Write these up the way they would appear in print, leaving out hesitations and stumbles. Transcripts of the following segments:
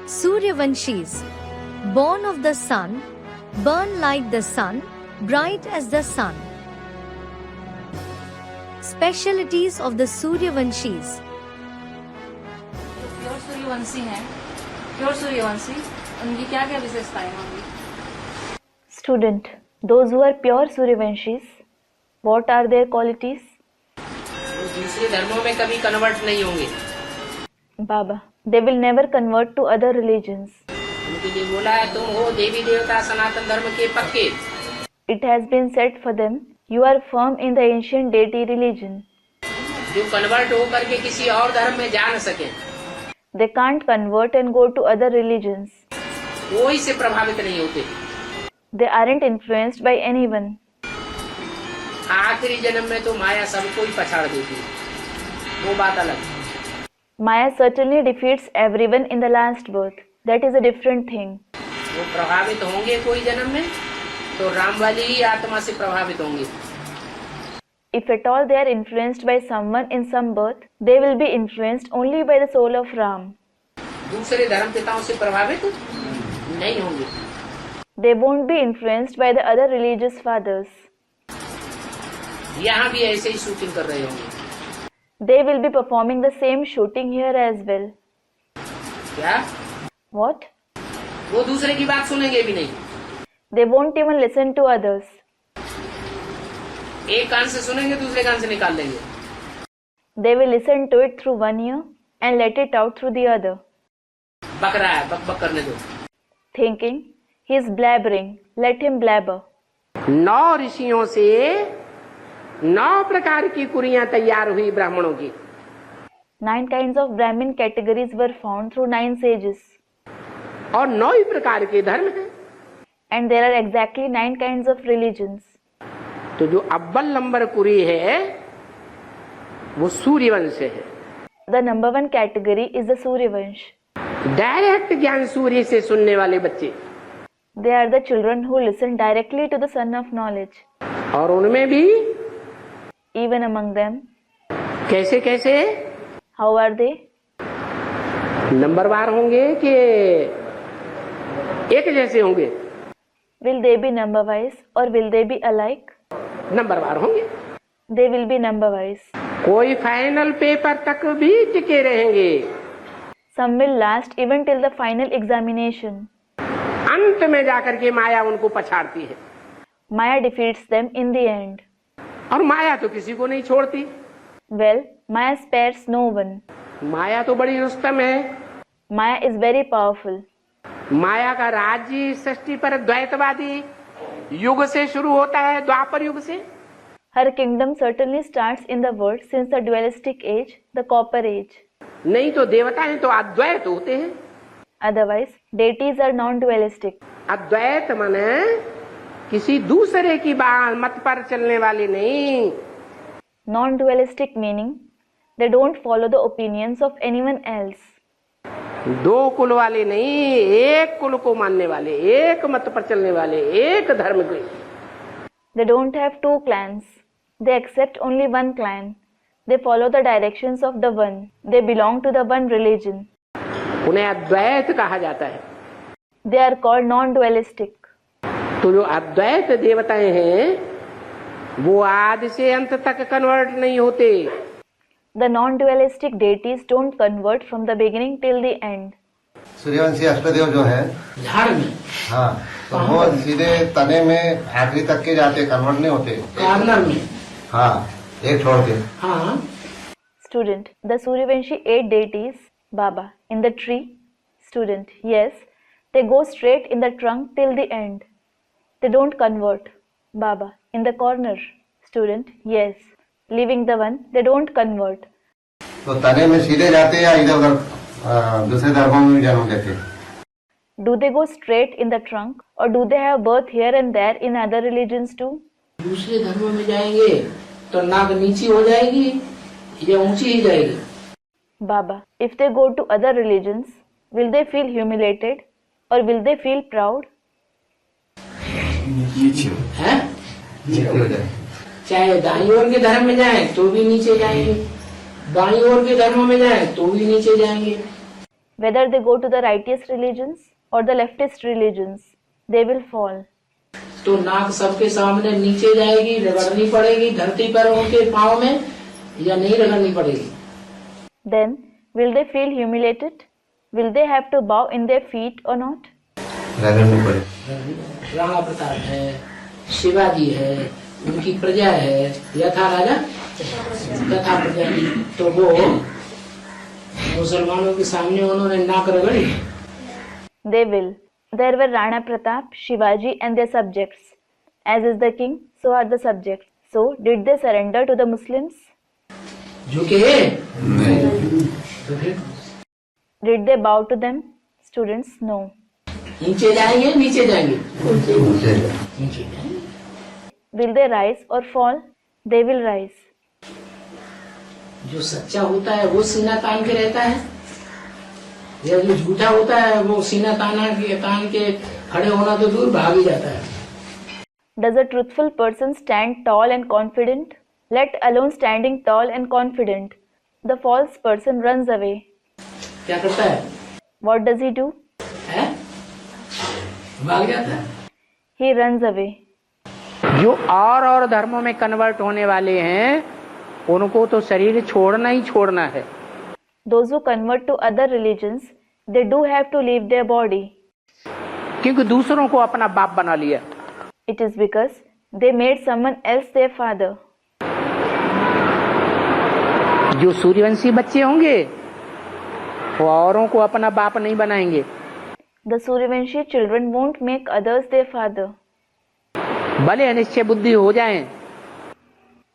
Suryavanshis, born of the sun, burn like the sun, bright as the sun. Specialities of the Suryavanshis. Pure Suryavanshi हैं, pure Suryavanshi, उनकी क्या क्या विशेषताएं होंगी? Student, those who are pure Suryavanshis, what are their qualities? वो दूसरे धर्मों में कभी कन्वर्ट नहीं होंगे। Baba, they will never convert to other religions. उनके लिए बोला है तुम हो देवी देवता सनातन धर्म के पक्के। It has been said for them, you are firm in the ancient deity religion. जो कन्वर्ट होकर के किसी और धर्म में जा न सके, They can't convert and go to other religions. वो इससे प्रभावित नहीं होते। They aren't influenced by anyone. आखिरी जन्म में तो माया सबको ही पछाड़ देती है, वो बात अलग। Maya certainly defeats everyone in the last birth. That is a different thing. वो प्रभावित होंगे कोई जन्म में तो राम वाली ही आत्मा से प्रभावित होंगे। If at all they are influenced by someone in some birth, they will be influenced only by the soul of Ram. दूसरे धर्म पिताओं से प्रभावित नहीं होंगे। They won't be influenced by the other religious fathers. यहाँ भी ऐसे ही शूटिंग कर रहे होंगे। They will be performing the same shooting here as well. क्या? What? वो दूसरे की बात सुनेंगे भी नहीं। They won't even listen to others. एक कान से सुनेंगे दूसरे कान से निकाल देंगे। They will listen to it through one ear and let it out through the other. बक रहा है, बक बक करने दो। Thinking, he is blabbering, let him blabber. 9 ऋषियों से 9 प्रकार की कुरियां तैयार हुई ब्राह्मणों की। 9 kinds of Brahmin categories were found through 9 sages. और 9 ही प्रकार के धर्म हैं। And there are exactly 9 kinds of religions. तो जो अव्वल नंबर कुरी है वो सूर्यवंश है। The number 1 category is the Suryavansh. Direct ज्ञान सूर्य से सुनने वाले बच्चे। They are the children who listen directly to the Son of Knowledge. और उनमें भी Even among them, कैसे कैसे how are they? नंबरवार होंगे कि एक जैसे होंगे? Will they be number wise or will they be alike? नंबरवार होंगे। They will be number wise. कोई फाइनल पेपर तक भी टिके रहेंगे। Some will last even till the final examination. अंत में जाकर के माया उनको पछाड़ती है। Maya defeats them in the end. और माया तो किसी को नहीं छोड़ती। Well, Maya spares no one. माया तो बड़ी रुस्तम है। Maya is very powerful. माया का राज्य सृष्टि पर द्वैतवादी युग से शुरू होता है, द्वापर युग से। Her kingdom certainly starts in the world since the dualistic age, the copper age. नहीं तो देवताएं तो अद्वैत होते हैं। Otherwise, deities are non-dualistic. अद्वैत माने किसी दूसरे की बात मत पर चलने वाले नहीं। Non-dualistic meaning they don't follow the opinions of anyone else. 2 कुल वाले नहीं, एक कुल को मानने वाले, एक मत पर चलने वाले, एक धर्म के। They don't have 2 clans. They accept only one clan. They follow the directions of the one. They belong to the one religion. उन्हें अद्वैत कहा जाता है। They are called non-dualistic. तो जो अद्वैत देवताएं हैं वो आदि से अंत तक कन्वर्ट नहीं होते। The non-dualistic deities don't convert from the beginning till the end. Suryavanshi अष्टदेव जो है झाड़ में, हाँ, तो वो सीधे तने में आखिरी तक के जाते, कन्वर्ट नहीं होते। कार्नर में, हाँ, एक छोड़ के। हाँ। Student, the Suryavanshi 8 deities, Baba, in the tree. Student, yes, they go straight in the trunk till the end. They don't convert. Baba, in the corner. Student, yes, leaving the one, they don't convert. तो तने में सीधे जाते या इधर उधर दूसरे धर्मों में भी जन्म लेते? Do they go straight in the trunk or do they have birth here and there in other religions too? दूसरे धर्मों में जाएंगे तो नाक नीची हो जाएगी या ऊंची ही जाएगी? Baba, if they go to other religions, will they feel humiliated or will they feel proud? हैं? चाहे दाईं ओर के धर्म में जाएं तो भी नीचे जाएंगे, बाईं ओर के धर्मों में जाएं तो भी नीचे जाएंगे। whether they go to the righteous religions or the leftist religions, they will fall. तो नाक सबके सामने नीचे जाएगी, रगड़नी पड़ेगी धरती पर उनके पाँव में, या नहीं रगड़नी पड़ेगी? Then, will they feel humiliated? Will they have to bow in their feet or not? रगड़नी पड़े। राणा प्रताप है, शिवाजी है, उनकी प्रजा है, यथा राजा तथा प्रजा की, तो वो मुसलमानों के सामने उन्होंने नाक रगड़ी। They will. There were Rana Pratap, Shivaji and their subjects. As is the king, so are the subjects. So, did they surrender to the Muslims? झुके? तो फिर Did they bow to them? Students, no. नीचे जाएंगे, नीचे जाएंगे, नीचे नीचे जाएंगे। Will they rise or fall? They will rise. जो सच्चा होता है वो सीना तान के रहता है, या जो झूठा होता है वो सीना तान के खड़े होना तो दूर भाग ही जाता है। Does a truthful person stand tall and confident? Let alone standing tall and confident. The false person runs away. क्या करता है? What does he do? है? भाग जाता है। He runs away. जो और धर्मों में कन्वर्ट होने वाले हैं उनको तो शरीर छोड़ना ही छोड़ना है। Those who convert to other religions, they do have to leave their body. क्योंकि दूसरों को अपना बाप बना लिया। It is because they made someone else their father. जो सूर्यवंशी बच्चे होंगे वो औरों को अपना बाप नहीं बनाएंगे। The Suryavanshi children won't make others their father. भले अनिश्चय बुद्धि हो जाएं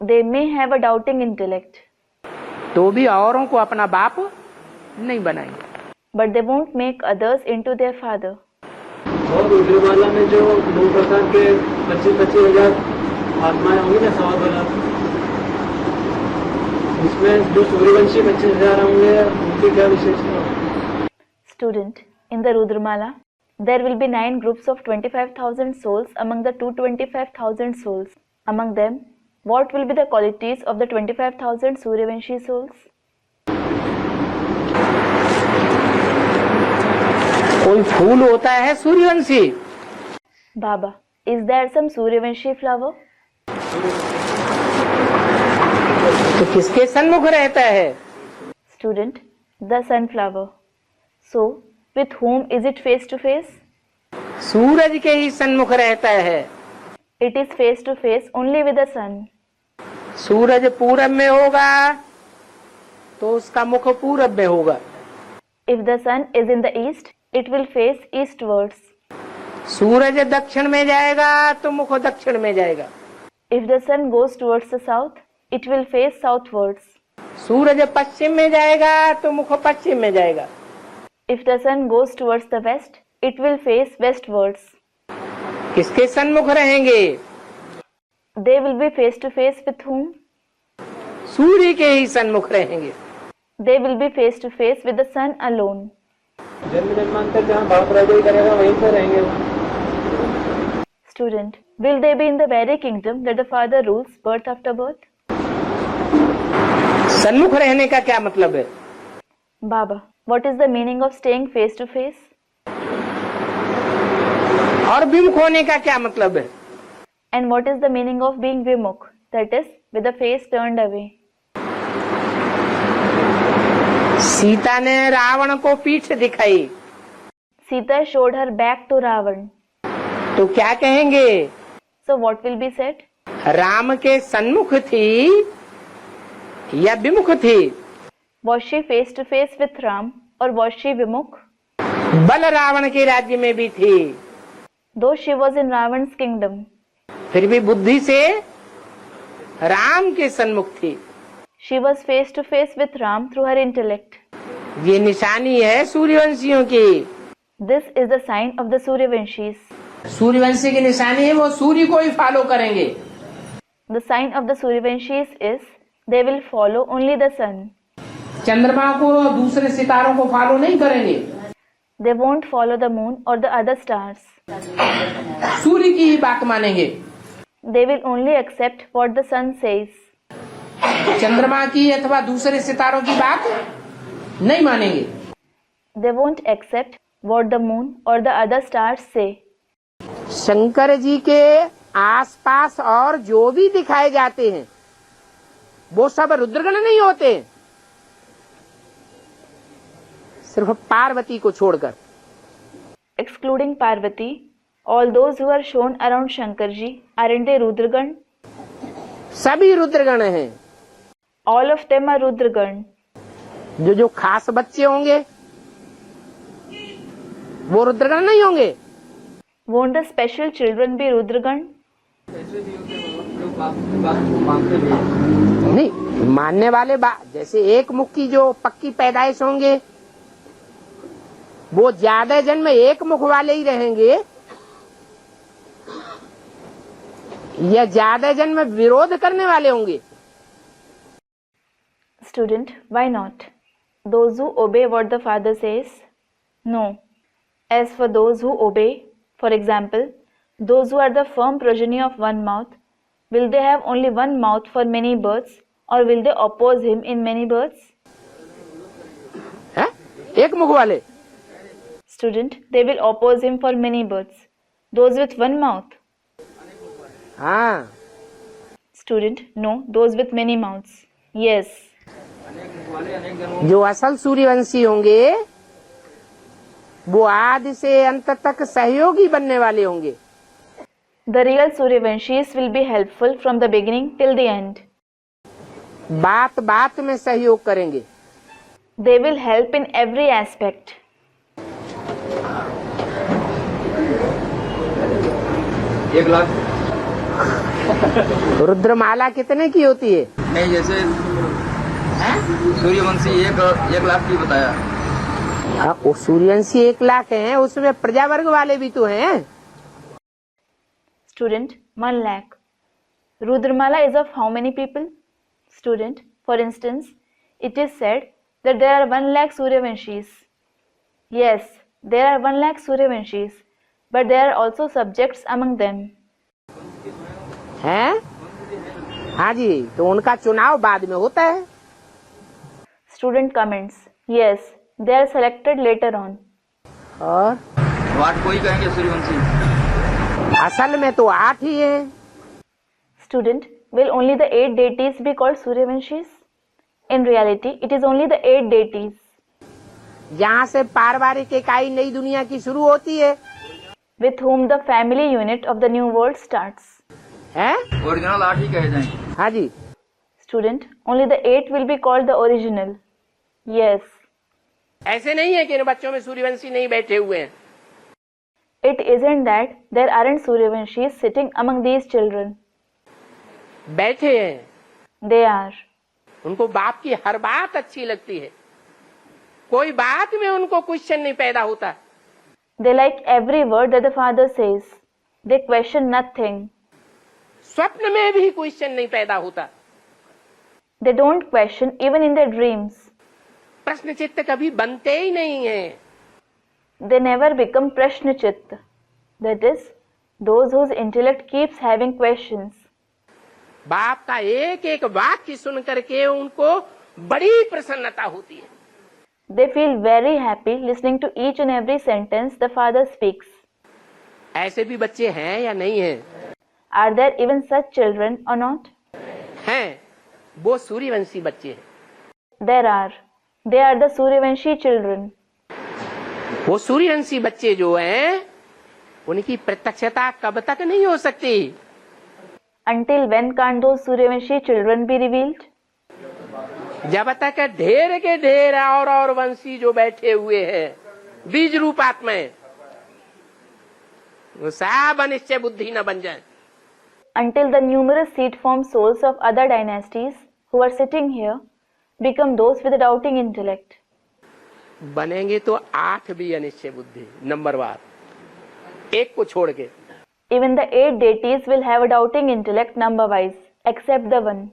They may have a doubting intellect, तो भी औरों को अपना बाप नहीं बनाएंगे। but they won't make others into their father. और रुद्रमाला में जो 2 प्रकार के 25,000 आत्माएं होंगी ना, 1.25 इसमें जो सूर्यवंशी 25,000 होंगे उनकी क्या विशेषता? Student, in the Rudramala, there will be 9 groups of 25,000 souls among the 225,000 souls. Among them, what will be the qualities of the 25,000 Suryavanshi souls? कोई फूल होता है Suryavanshi? Baba, is there some Suryavanshi flower? तो किसके सन्मुख रहता है? Student, the sunflower. So, with whom is it face to face? सूरज के ही सन्मुख रहता है। It is face to face only with the sun. सूरज पूरब में होगा तो उसका मुख पूरब में होगा। If the sun is in the east, it will face eastwards. सूरज दक्षिण में जाएगा तो मुख दक्षिण में जाएगा। If the sun goes towards the south, it will face southwards. सूरज पश्चिम में जाएगा तो मुख पश्चिम में जाएगा। If the sun goes towards the west, it will face westwards. किसके सन्मुख रहेंगे? They will be face to face with whom? सूर्य के ही सन्मुख रहेंगे। They will be face to face with the sun alone. जन्म जन्मांतर जहाँ बाप राजा ही करेगा वहीं पर रहेंगे। Student, will they be in the very kingdom that the father rules birth after birth? सन्मुख रहने का क्या मतलब है? Baba, what is the meaning of staying face to face? और विमुख होने का क्या मतलब है? And what is the meaning of being vimukh, that is, with the face turned away? Sita ने रावण को पीठ दिखाई Sita showed her back to Ravan. तो क्या कहेंगे? So what will be said? Ram के सन्मुख थी या विमुख थी? Was she face to face with Ram or was she vimukh? बल रावण के राज्य में भी थी, Though she was in Ravan's kingdom, फिर भी बुद्धि से राम के सन्मुख थी। she was face to face with Ram through her intellect. ये निशानी है सूर्यवंशियों की। This is the sign of the Suryavanshis. Suryavanshi की निशानी है वो सूर्य को ही फॉलो करेंगे। The sign of the Suryavanshis is they will follow only the sun. चंद्रमा को दूसरे सितारों को फॉलो नहीं करेंगे। They won't follow the moon or the other stars. सूर्य की ही बात मानेंगे। They will only accept what the sun says. चंद्रमा की अथवा दूसरे सितारों की बात नहीं मानेंगे। They won't accept what the moon or the other stars say. Shankar ji के आसपास और जो भी दिखाए जाते हैं वो सब रुद्रगण नहीं होते, सिर्फ पार्वती को छोड़कर। Excluding Parvati, all those who are shown around Shankarji, aren't they Rudragan? सभी रुद्रगण हैं। All of them are Rudragan. जो खास बच्चे होंगे वो रुद्रगण नहीं होंगे। Won't the special children be Rudragan? नहीं, मानने वाले जैसे एक मुख की जो पक्की पैदाइश होंगे वो ज्यादा जन्म एक मुख वाले ही रहेंगे, या ज्यादा जन्म विरोध करने वाले होंगे। Student, why not? Those who obey what the father says? No. As for those who obey, for example, those who are the firm progeny of one mouth, will they have only one mouth for many births, or will they oppose him in many births? है? एक मुख वाले। Student, they will oppose him for many births. Those with one mouth? हाँ। Student, no, those with many mouths. Yes. जो असल सूर्यवंशी होंगे वो आदि से अंत तक सहयोगी बनने वाले होंगे। The real Suryavanshis will be helpful from the beginning till the end. बात बात में सहयोग करेंगे। They will help in every aspect. रुद्रमाला कितने की होती है? नहीं, जैसे सूर्यवंशी एक लाख की बताया। हाँ, वो सूर्यवंशी 1 लाख हैं, उसमें प्रजावर्ग वाले भी तो हैं। Student, 1 lakh. Rudramala is of how many people? Student, for instance, it is said that there are 1 lakh Suryavanshis. Yes, there are 1 lakh Suryavanshis, but there are also subjects among them. हैं? हाँ जी, तो उनका चुनाव बाद में होता है। Student comments, yes, they are selected later on. और 8 को ही कहेंगे सूर्यवंशी। असल में तो 8 ही है। Student, will only the 8 deities be called Suryavanshis? In reality, it is only the 8 deities. जहाँ से पारिवारिक इकाई नई दुनिया की शुरू होती है, with whom the family unit of the new world starts. है? ओरिजिनल 8 ही कहे जाएंगे। हाँ जी। Student, only the 8 will be called the original. Yes. ऐसे नहीं है कि इन बच्चों में सूर्यवंशी नहीं बैठे हुए हैं। It isn't that there aren't Suryavanshis sitting among these children. बैठे हैं। They are. उनको बाप की हर बात अच्छी लगती है, कोई बात में उनको क्वेश्चन नहीं पैदा होता। They like every word that the father says. They question nothing. स्वप्न में भी क्वेश्चन नहीं पैदा होता। They don't question even in their dreams. प्रश्न चित्त कभी बनते ही नहीं है। They never become Prashnachitta. That is, those whose intellect keeps having questions. बाप का एक एक वाक्य सुन करके उनको बड़ी प्रसन्नता होती है। They feel very happy listening to each and every sentence the father speaks. ऐसे भी बच्चे हैं या नहीं हैं? Are there even such children or not? हैं, वो सूर्यवंशी बच्चे हैं। There are. They are the Suryavanshi children. वो सूर्यवंशी बच्चे जो हैं उनकी प्रत्यक्षता कब तक नहीं हो सकती? Until when can't those Suryavanshi children be revealed? जब तक ढेर के ढेर और वंशी जो बैठे हुए हैं बीज रूप आत्माएं, वो सब अनिश्चय बुद्धि न बन जाए। Until the numerous seed-formed souls of other dynasties who are sitting here become those with a doubting intellect. बनेंगे तो 8 भी अनिश्चय बुद्धि नंबरवार, एक को छोड़ के। Even the 8 deities will have a doubting intellect number-wise, except the one.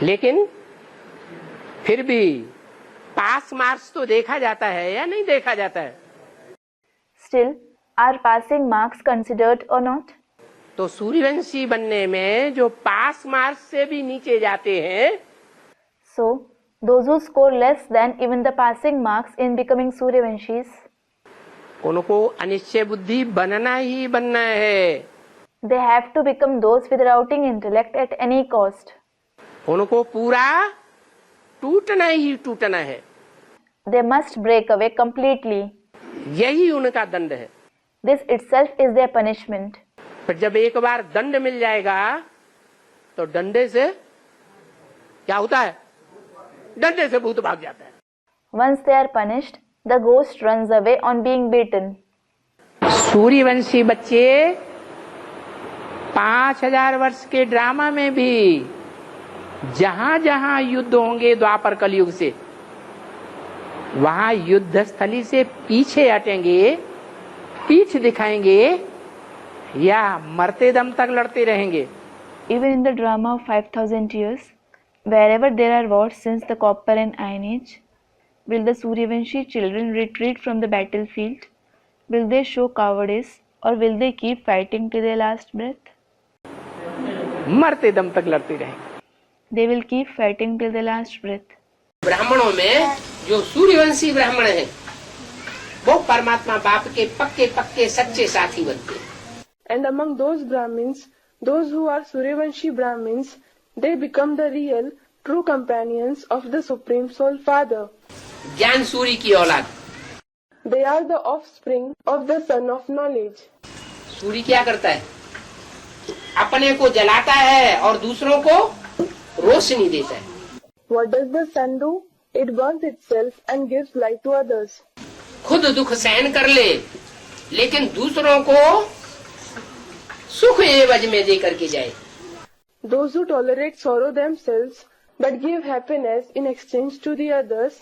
लेकिन फिर भी पास मार्क्स तो देखा जाता है या नहीं देखा जाता है? Still, are passing marks considered or not? तो सूर्यवंशी बनने में जो पास मार्क्स से भी नीचे जाते हैं, So, Those who score less than even the passing marks in becoming Suryavanshis, उनको अनिश्चय बुद्धि बनना ही बनना है। they have to become those with routing intellect at any cost. उनको पूरा टूटना ही टूटना है। They must break away completely. यही उनका दंड है। This itself is their punishment. पर जब एक बार दंड मिल जाएगा तो डंडे से क्या होता है? डंडे से भूत भाग जाता है। Once they are punished, the ghost runs away on being beaten. Suryavanshi बच्चे 5000 वर्ष के ड्रामा में भी जहां जहां युद्ध होंगे द्वापर कलयुग से, वहां युद्ध स्थली से पीछे हटेंगे, पीठ दिखाएंगे या मरते दम तक लड़ते रहेंगे। Even in the drama of 5000 years, wherever there are wars since the Copper and Iron Age, will the Suryavanshi children retreat from the battlefield? Will they show cowardice or will they keep fighting till their last breath? मरते दम तक लड़ते रहेंगे। They will keep fighting till their last breath. ब्राह्मणों में जो सूर्यवंशी ब्राह्मण हैं, वो परमात्मा बाप के पक्के पक्के सच्चे साथी बनते हैं। And among those Brahmins, those who are Suryavanshi Brahmins, they become the real, true companions of the Supreme Soul Father. ज्ञान सूर्य की औलाद। They are the offspring of the Son of Knowledge. सूर्य क्या करता है? अपने को जलाता है और दूसरों को रोशनी देता है। What does the sun do? It burns itself and gives light to others. खुद दुख सहन कर ले, लेकिन दूसरों को सुख एवज में दे करके जाए। Those who tolerate sorrow themselves but give happiness in exchange to the others.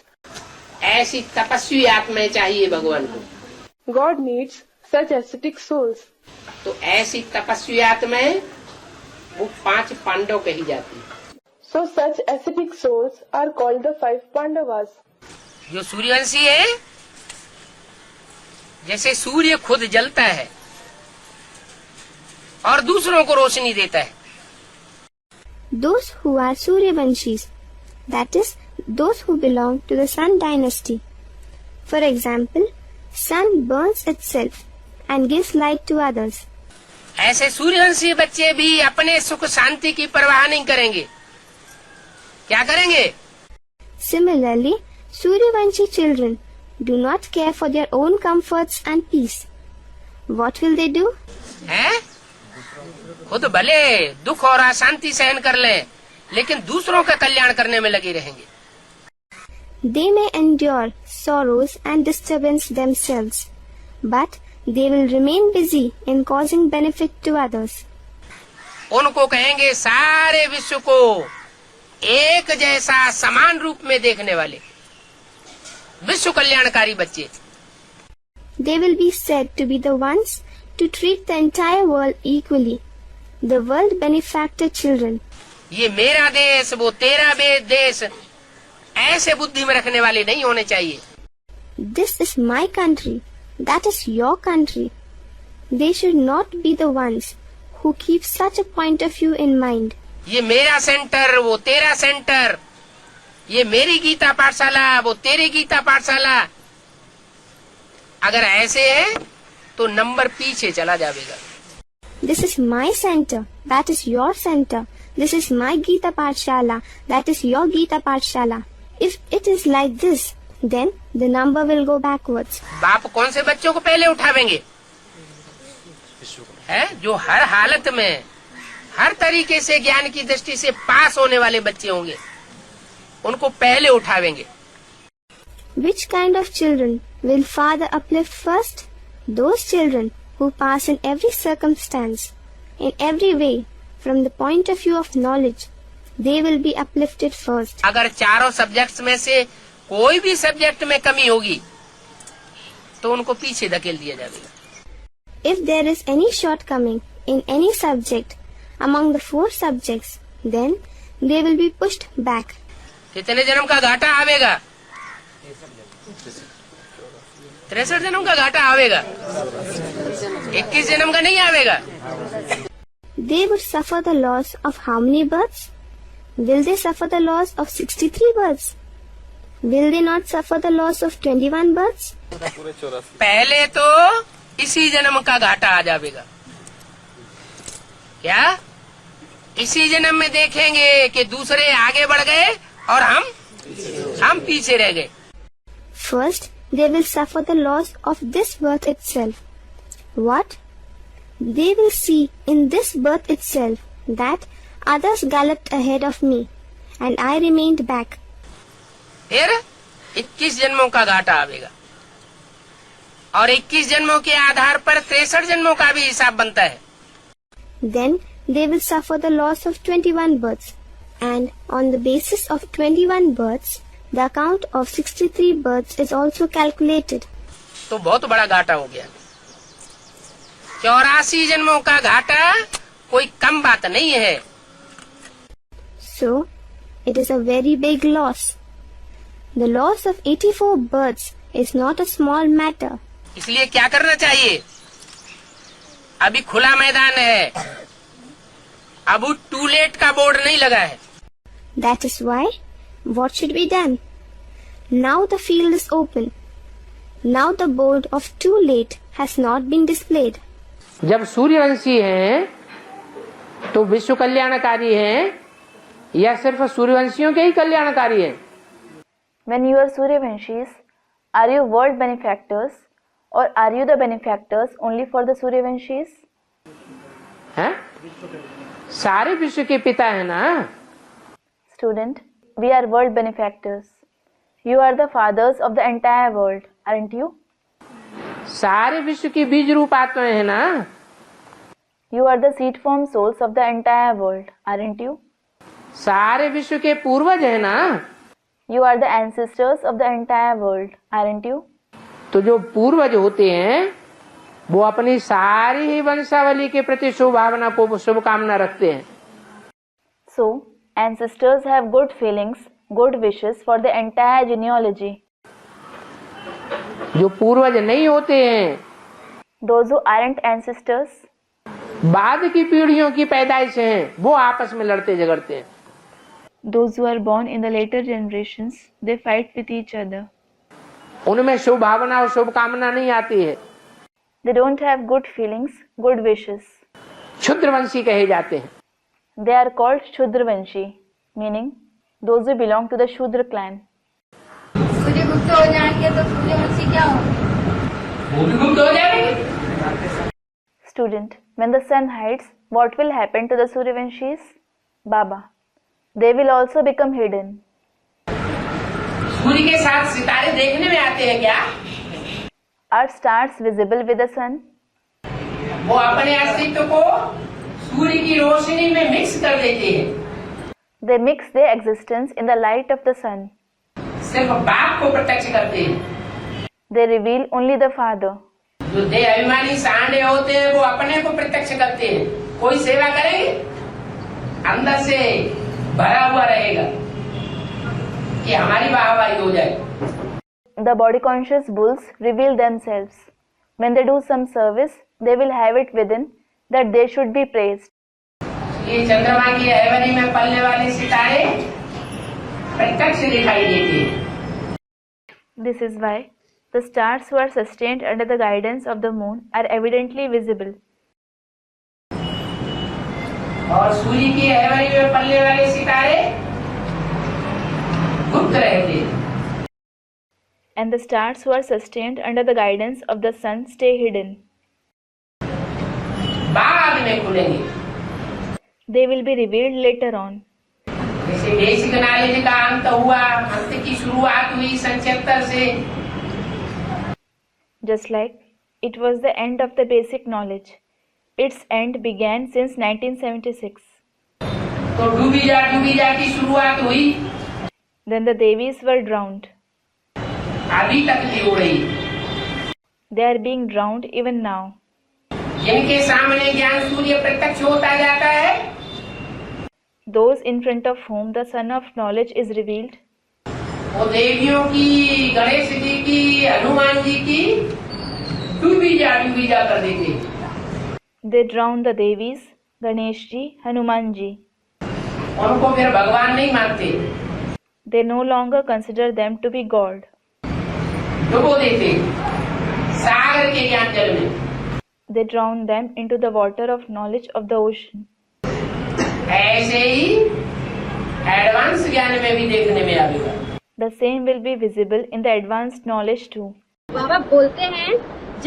ऐसी तपस्वी आत्माएं चाहिए भगवान को। God needs such ascetic souls. तो ऐसी तपस्वी आत्माएं वो 5 पांडव कही जाती है। So such ascetic souls are called the 5 Pandavas. जो सूर्यवंशी है, जैसे सूर्य खुद जलता है और दूसरों को रोशनी देता है। Those who are Suryavanshis, that is, those who belong to the Sun dynasty. For example, sun burns itself and gives light to others. ऐसे सूर्यवंशी बच्चे भी अपने सुख शांति की परवाह नहीं करेंगे। क्या करेंगे? Similarly, Suryavanshi children do not care for their own comforts and peace. What will they do? हैं? खुद भले दुख और अशांति सहन कर लें, लेकिन दूसरों का कल्याण करने में लगे रहेंगे। They may endure sorrows and disturbance themselves, but they will remain busy in causing benefit to others. उनको कहेंगे सारे विश्व को एक जैसा समान रूप में देखने वाले विश्व कल्याणकारी बच्चे। They will be said to be the ones to treat the entire world equally, the world benefactor children. ये मेरा देश वो तेरा देश ऐसे बुद्धि में रखने वाले नहीं होने चाहिए। This is my country, that is your country. They should not be the ones who keep such a point of view in mind. ये मेरा सेंटर वो तेरा सेंटर, ये मेरी गीता पाठशाला वो तेरी गीता पाठशाला। अगर ऐसे है तो नंबर पीछे चला जाएगा। This is my center, that is your center. This is my Gita Pathshala, that is your Gita Pathshala. If it is like this, then the number will go backwards. बाप कौन से बच्चों को पहले उठावेंगे? है जो हर हालत में हर तरीके से ज्ञान की दृष्टि से पास होने वाले बच्चे होंगे, उनको पहले उठावेंगे। Which kind of children will Father uplift first? Those children who pass in every circumstance, in every way, from the point of view of knowledge. They will be uplifted first. अगर चारों सब्जेक्ट्स में से कोई भी subject में कमी होगी तो उनको पीछे धकेल दिया जाएगा। If there is any shortcoming in any subject among the 4 subjects, then they will be pushed back. कितने जन्म का घाटा आवेगा? 63 जन्म का घाटा आवेगा, 21 जन्म का नहीं आवेगा। They would suffer the loss of how many births? Will they suffer the loss of 63 births? will they not suffer the loss of 21 births? पहले तो इसी जन्म का घाटा आ जाएगा। क्या इसी जन्म में देखेंगे कि दूसरे आगे बढ़ गए और हम पीछे रह गए। First, they will suffer the loss of this birth itself. What? They will see in this birth itself that others galloped ahead of me and I remained back. फिर 21 जन्मों का घाटा आवेगा और 21 जन्मों के आधार पर 63 जन्मों का भी हिसाब बनता है। Then they will suffer the loss of 21 births, and on the basis of 21 births, the account of 63 births is also calculated. तो बहुत बड़ा घाटा हो गया। 84 जन्मों का घाटा कोई कम बात नहीं है। So, it is a very big loss. The loss of 84 births is not a small matter. इसलिए क्या करना चाहिए? अभी खुला मैदान है, अब टू लेट का बोर्ड नहीं लगा है। That is why, what should be done? Now the field is open. Now the board of too late has not been displayed. जब सूर्यवंशी हैं तो विश्व कल्याणकारी हैं या सिर्फ सूर्यवंशियों के ही कल्याणकारी हैं? When you are Suryavanshis, are you world benefactors or are you the benefactors only for the Suryavanshis? हैं? सारे विश्व के पिता है ना? Student, we are world benefactors. You are the fathers of the entire world, aren't you? सारे विश्व की बीज रूप आत्माएं है ना? You are the seed form souls of the entire world, aren't you? सारे विश्व के पूर्वज है ना? You are the ancestors of the entire world, aren't you? तो जो पूर्वज होते हैं वो अपनी सारी ही वंशावली के प्रति शुभ भावना को शुभकामना रखते हैं। So, ancestors have good feelings, good wishes for the entire genealogy. जो पूर्वज नहीं होते हैं, Those who aren't ancestors, बाद की पीढ़ियों की पैदाइश हैं, वो आपस में लड़ते झगड़ते हैं। those who are born in the later generations, they fight with each other. उनमें शुभ भावना और शुभकामना नहीं आती है। They don't have good feelings, good wishes. क्षुद्रवंशी कहे जाते हैं। They are called Shudravanshi, meaning those who belong to the Shudra clan. सूर्य गुप्त हो जाएंगे तो सूर्यवंशी क्या हो? वो भी गुप्त हो जाएंगे। Student, when the sun hides, what will happen to the Suryavanshis? Baba, they will also become hidden. सूर्य के साथ सितारे देखने में आते हैं क्या? Are stars visible with the sun? वो अपने अस्तित्व को सूर्य की रोशनी में मिक्स कर देते हैं। They mix their existence in the light of the sun. सिर्फ बाप को प्रत्यक्ष करते हैं। They reveal only the Father. जो देह अभिमानी सांडे होते हैं वो अपने को प्रत्यक्ष करते हैं। कोई सेवा करेंगे अंदर से भरा हुआ रहेगा कि हमारी वाहवाही हो जाए। The body conscious bulls reveal themselves. When they do some service, they will have it within that they should be praised. ये चंद्रमा की अवनी में पलने वाले सितारे प्रत्यक्ष दिखाई देते हैं। This is why the stars who are sustained under the guidance of the moon are evidently visible. और सूर्य की अवनी में पलने वाले सितारे गुप्त रहते हैं। And the stars who are sustained under the guidance of the sun stay hidden. बाद में खुलेंगे। They will be revealed later on. जैसे बेसिक नॉलेज का अंत हुआ, अंत की शुरुआत हुई 77 से। Just like it was the end of the basic knowledge. Its end began since 1976. तो डूबी जा की शुरुआत हुई। Then the Devis were drowned. अभी तक नहीं हो रही। They are being drowned even now. जिनके सामने ज्ञान सूर्य प्रत्यक्ष होता जाता है, Those in front of whom the sun of knowledge is revealed, वो देवियों की, गणेश जी की, हनुमान जी की डूबी जा कर देते। they drown the Devis, Ganesh ji, Hanuman ji. उनको फिर भगवान नहीं मानते। They no longer consider them to be God. डुबो देते सागर के ज्ञान जल में। They drown them into the water of knowledge of the ocean. ऐसे ही एडवांस ज्ञान में भी देखने में आएगा। The same will be visible in the advanced knowledge too. बाबा बोलते हैं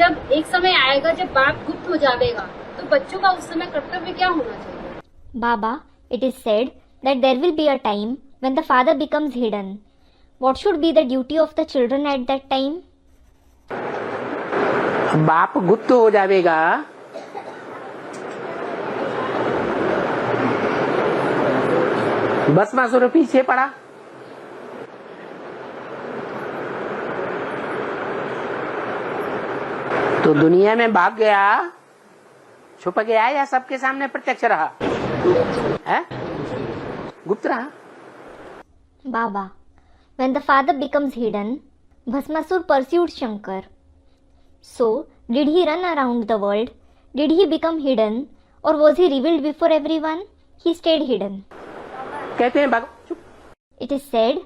जब एक समय आएगा जब बाप गुप्त हो जाएगा तो बच्चों का उस समय कर्तव्य क्या होना चाहिए? Baba, it is said that there will be a time when the father becomes hidden. What should be the duty of the children at that time? बाप गुप्त हो जाएगा भस्मासुर पीछे पड़ा, तो दुनिया में भाग गया, छुप गया या सबके सामने प्रत्यक्ष रहा है? गुप्त रहा। Baba, when the father becomes hidden, Bhasmasur pursued Shankar. So, did he run around the world? Did he become hidden? Or was he revealed before everyone? He stayed hidden. कहते हैं चुप। It is said,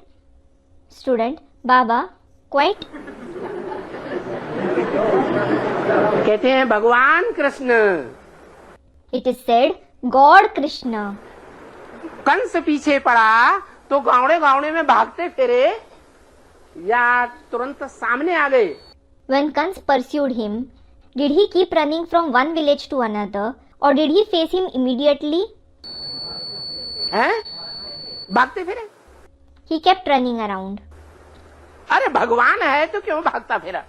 student, Baba, quiet. कहते हैं भगवान Krishna. It is said, God Krishna. Kans पीछे पड़ा तो गावड़े गावड़े में भागते फिरे या तुरंत सामने आ गए? When Kans pursued him, did he keep running from one village to another, or did he face him immediately? हैं? भागते फिरे? He kept running around. अरे भगवान है तो क्यों भागता फिरा?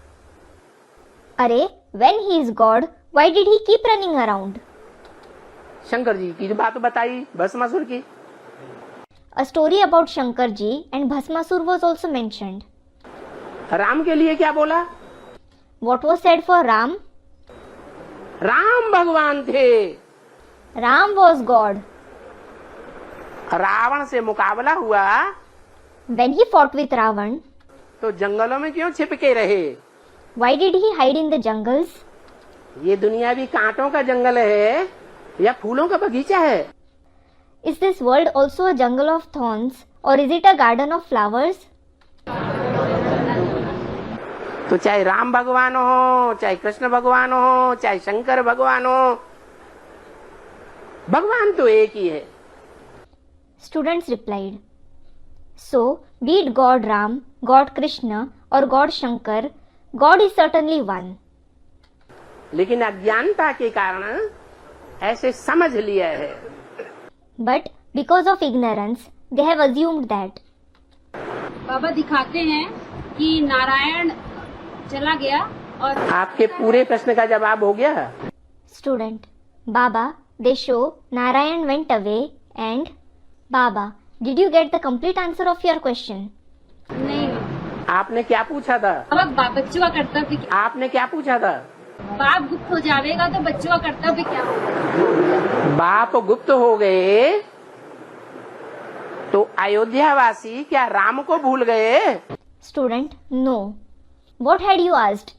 अरे, when he is God, why did he keep running around? Shankar ji की जो बात बताई भस्मासुर की। A story about Shankar ji and Bhasmasur was also mentioned. Ram के लिए क्या बोला? What was said for Ram? Ram भगवान थे। Ram was God. रावण से मुकाबला हुआ When he fought with Ravan, तो जंगलों में क्यों छिप के रहे? why did he hide in the jungles? ये दुनिया भी कांटों का जंगल है या फूलों का बगीचा है? Is this world also a jungle of thorns, or is it a garden of flowers? तो चाहे राम भगवान हो, चाहे कृष्ण भगवान हो, चाहे शंकर भगवान हो, भगवान तो एक ही है। Students replied, so be it God Ram, God Krishna or God Shankar, God is certainly one. लेकिन अज्ञानता के कारण ऐसे समझ लिया है। But because of ignorance, they have assumed that. बाबा दिखाते हैं कि नारायण चला गया और आपके पूरे प्रश्न का जवाब हो गया? Student, Baba, they show Narayan went away and Baba, did you get the complete answer of your question? नहीं। आपने क्या पूछा था? बच्चों का कर्तव्य क्या? आपने क्या पूछा था? बाप गुप्त हो जाएगा तो बच्चों का कर्तव्य क्या होगा? बाप गुप्त हो गए तो अयोध्यावासी क्या राम को भूल गए? Student, no. What had you asked?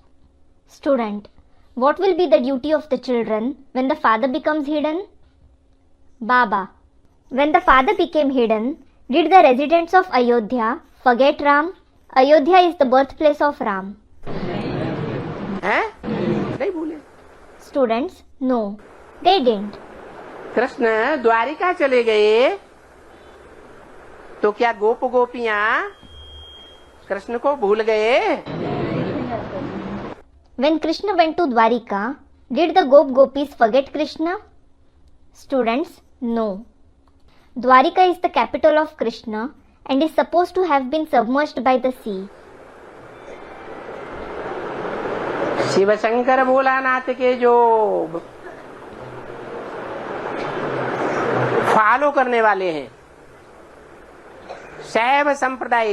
Student, what will be the duty of the children when the father becomes hidden? Baba, when the father became hidden, did the residents of Ayodhya forget Ram? Ayodhya is the birthplace of Ram. हैं? नहीं भूले। Students, no, they didn't. Krishna Dwarika चले गए तो क्या गोप गोपियां कृष्ण को भूल गए? When Krishna went to Dwarika, did the Gopis forget Krishna? Students, no. Dwarika is the capital of Krishna and is supposed to have been submerged by the sea. Shiv Shankar Bholanath के जो फॉलो करने वाले हैं, शैव संप्रदाय,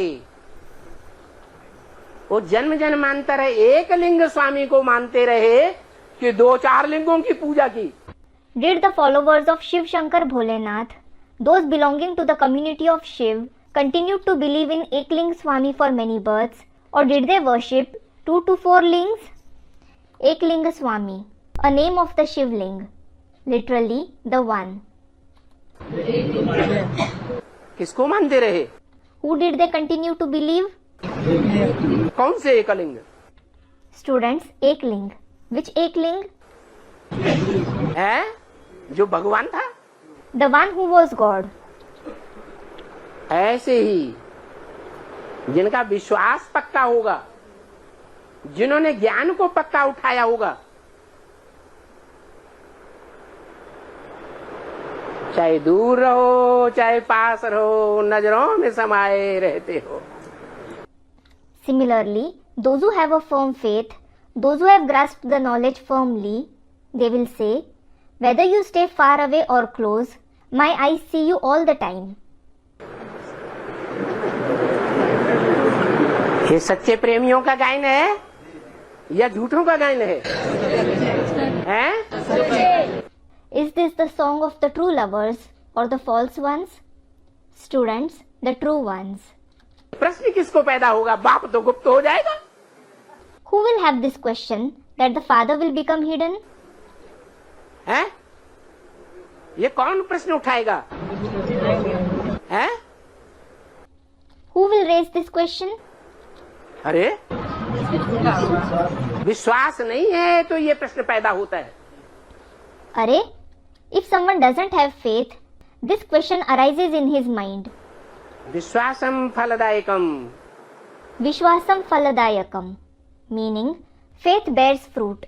वो जन्म जन्मांतर एक लिंग स्वामी को मानते रहे कि 2-4 लिंगों की पूजा की। Did the followers of Shiv Shankar Bholenath, those belonging to the community of Shiv, continue to believe in Ekling Swami for many births, or did they worship 2 to 4 lings? Eklinga Swami, a name of the Shiv Ling, literally the one. किसको मानते रहे? who did they continue to believe? कौन से Ekling? Students, Ekling. Which Ekling? है जो भगवान था, The one who was God. ऐसे ही जिनका विश्वास पक्का होगा, जिन्होंने ज्ञान को पक्का उठाया होगा, चाहे दूर रहो चाहे पास रहो, नजरों में समाये रहते हो. Similarly, those who have a firm faith, those who have grasped the knowledge firmly, they will say, whether you stay far away or close, my eyes see you all the time. ये सच्चे प्रेमियों का गायन है या झूठों का गायन है? हैं? Is this the song of the true lovers or the false ones? Students, the true ones. प्रश्न किसको पैदा होगा? बाप तो गुप्त हो जाएगा. Who will have this question that the father will become hidden? हैं? ये कौन प्रश्न उठाएगा? हैं? Who will raise this question? अरे विश्वास नहीं है तो ये प्रश्न पैदा होता है. अरे, if someone doesn't have faith, this question arises in his mind. विश्वासम फलदायकम. Vishwasam Faladayakam, meaning faith bears fruit.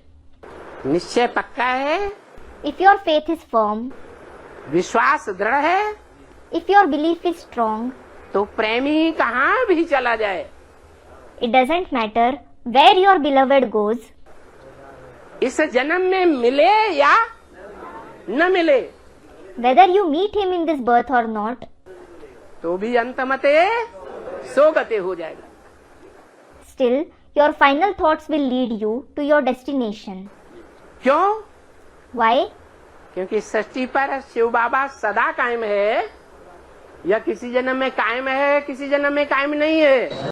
निश्चय पक्का है, If your faith is firm, विश्वास दृढ़ है, if your belief is strong, तो प्रेमी कहाँ भी चला जाए, it doesn't matter where your beloved goes, इस जन्म में मिले या न मिले, whether you meet him in this birth or not, तो भी अंतमते सोगते हो जाएगा. still your final thoughts will lead you to your destination. क्यों? Why? क्योंकि सृष्टि पर शिव बाबा सदा कायम है, या किसी जन्म में कायम है, किसी जन्म में कायम नहीं है.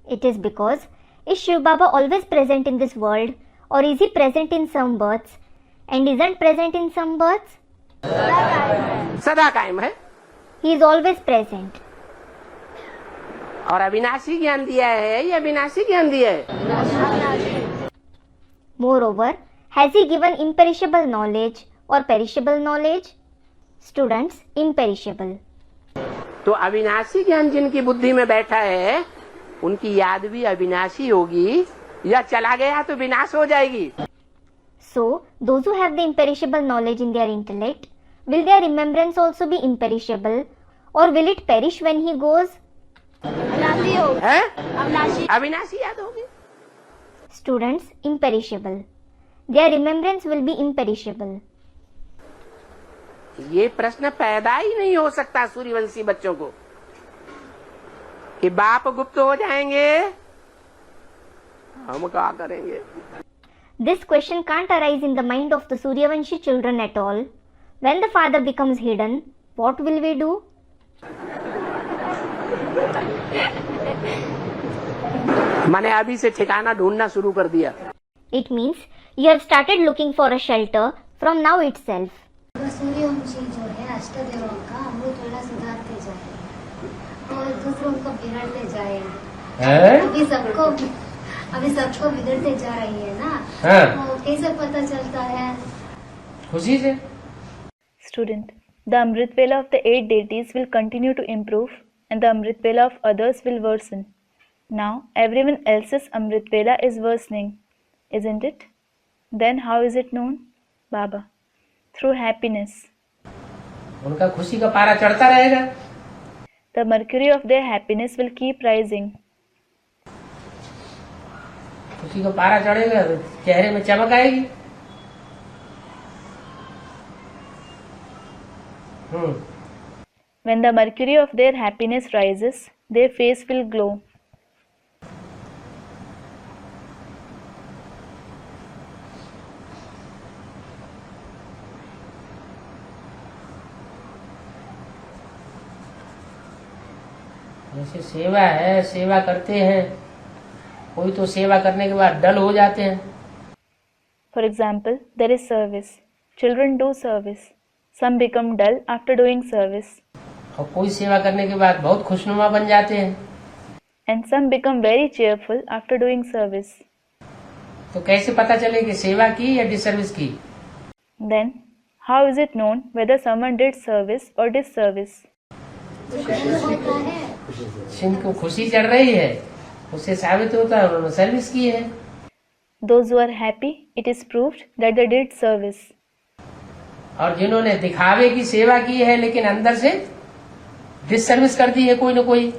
It is because, is Shiv Baba always present in this world, or is he present in some births and isn't present in some births? सदा कायम है. He is always present. और अविनाशी ज्ञान दिया है या विनाशी ज्ञान दिया है? Moreover, has he given imperishable knowledge or perishable knowledge? Students, imperishable. तो अविनाशी ज्ञान जिनकी बुद्धि में बैठा है, उनकी याद भी अविनाशी होगी, या चला गया तो विनाश हो जाएगी. So, those who have the imperishable knowledge in their intellect, will their remembrance also be imperishable, or will it perish when he goes? है? अविनाशी याद होगी. Students, imperishable. Their remembrance will be imperishable. ये प्रश्न पैदा ही नहीं हो सकता सूर्यवंशी बच्चों को कि बाप गुप्त हो जाएंगे, हम क्या करेंगे. This question can't arise in the mind of the Suryavanshi children at all. When the father becomes hidden, what will we do? मैंने अभी से ठिकाना ढूंढना शुरू कर दिया. It means you have started looking for a shelter from now itself. Suryavanshi जो है अष्टदेवों का अमृत वेला सुधारते जाए और दूसरों को बिगड़ते जाए. अभी सबको बिगड़ते जा रही है ना, तो कैसे पता चलता है? खुशी से. Student, the Amrit Vela of the 8 deities will continue to improve and the Amrit Vela of others will worsen. Now, everyone else's Amrit Vela is worsening, isn't it? Then how is it known? Baba, through happiness. उनका खुशी का पारा चढ़ता रहेगा. The mercury of their happiness will keep rising. खुशी का पारा चढ़ेगा तो चेहरे में चमक आएगी. When the mercury of their happiness rises, their face will glow. जैसे सेवा है, सेवा करते हैं, कोई तो सेवा करने के बाद डल हो जाते हैं. For example, there is service. Children do service. Some become dull after doing service. और कोई सेवा करने के बाद बहुत खुशनुमा बन जाते हैं। And some become very cheerful after doing service. तो कैसे पता चले कि सेवा की या डिसर्विस की? Then, how is it known whether someone did service or disservice? जिनको खुशी चढ़ रही है उससे साबित होता है उन्होंने सर्विस की है। Those who are happy, it is proved that they did service. और जिन्होंने दिखावे की सेवा की है लेकिन अंदर से डिसर्विस कर दी है कोई न कोई।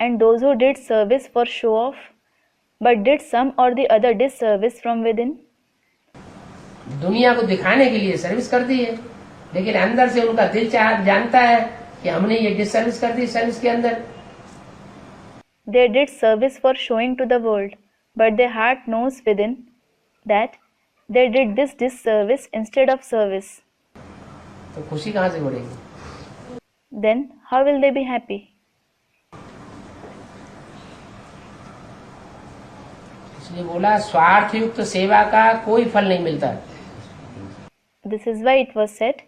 And those who did service for show off, but did some or the other disservice from within. दुनिया को दिखाने के लिए सर्विस कर दी है लेकिन अंदर से उनका दिल जानता है कि हमने ये डिसर्विस कर दी सर्विस के अंदर। They did service for showing to the world, but their heart knows within that they did this disservice instead of service. तो खुशी कहाँ से बढ़ेगी? Then how will they be happy? इसलिए बोला स्वार्थ युक्त सेवा का कोई फल नहीं मिलता। This is why it was said,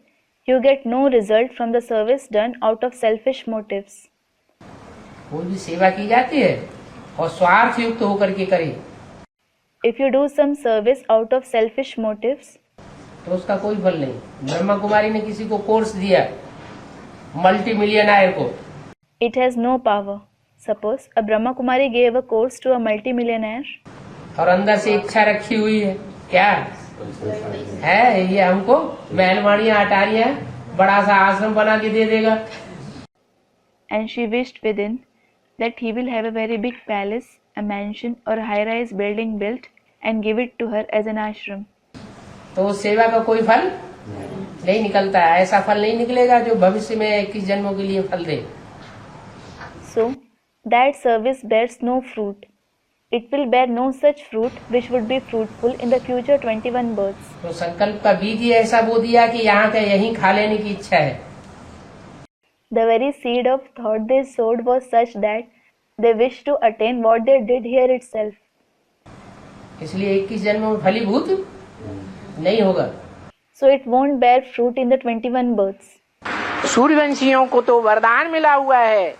you get no result from the service done out of selfish motives. कोई भी सेवा की जाती है और स्वार्थ युक्त होकर के करे If you do some service out of selfish motives, तो उसका कोई फल नहीं। ब्रह्मा कुमारी ने किसी को कोर्स दिया मल्टी मिलियनर को, it has no power. Suppose a Brahma Kumari gave a course to a multi-millionaire, और अंदर से इच्छा रखी हुई है क्या है ये हमको महलवाड़ियां अटारियां बड़ा सा आश्रम बना के दे देगा। and she wished within that he will have a very big palace, a mansion or a high-rise building built and give it to her as an ashram. तो उस सेवा का कोई फल नहीं निकलता है। ऐसा फल नहीं निकलेगा जो भविष्य में 21 जन्मों के लिए फल दे। So that service bears no fruit. It will bear no such fruit which would be fruitful in the future 21 births. तो संकल्प का बीज ही ऐसा बो दिया कि यहाँ का यहीं खा लेने की इच्छा है। The very seed of thought they sowed was such that they wished to attain what they did here itself. इसलिए 21 जन्मों में फलीभूत नहीं होगा। So it won't bear fruit in the 21 births. सूर्यवंशियों को तो वरदान मिला हुआ है।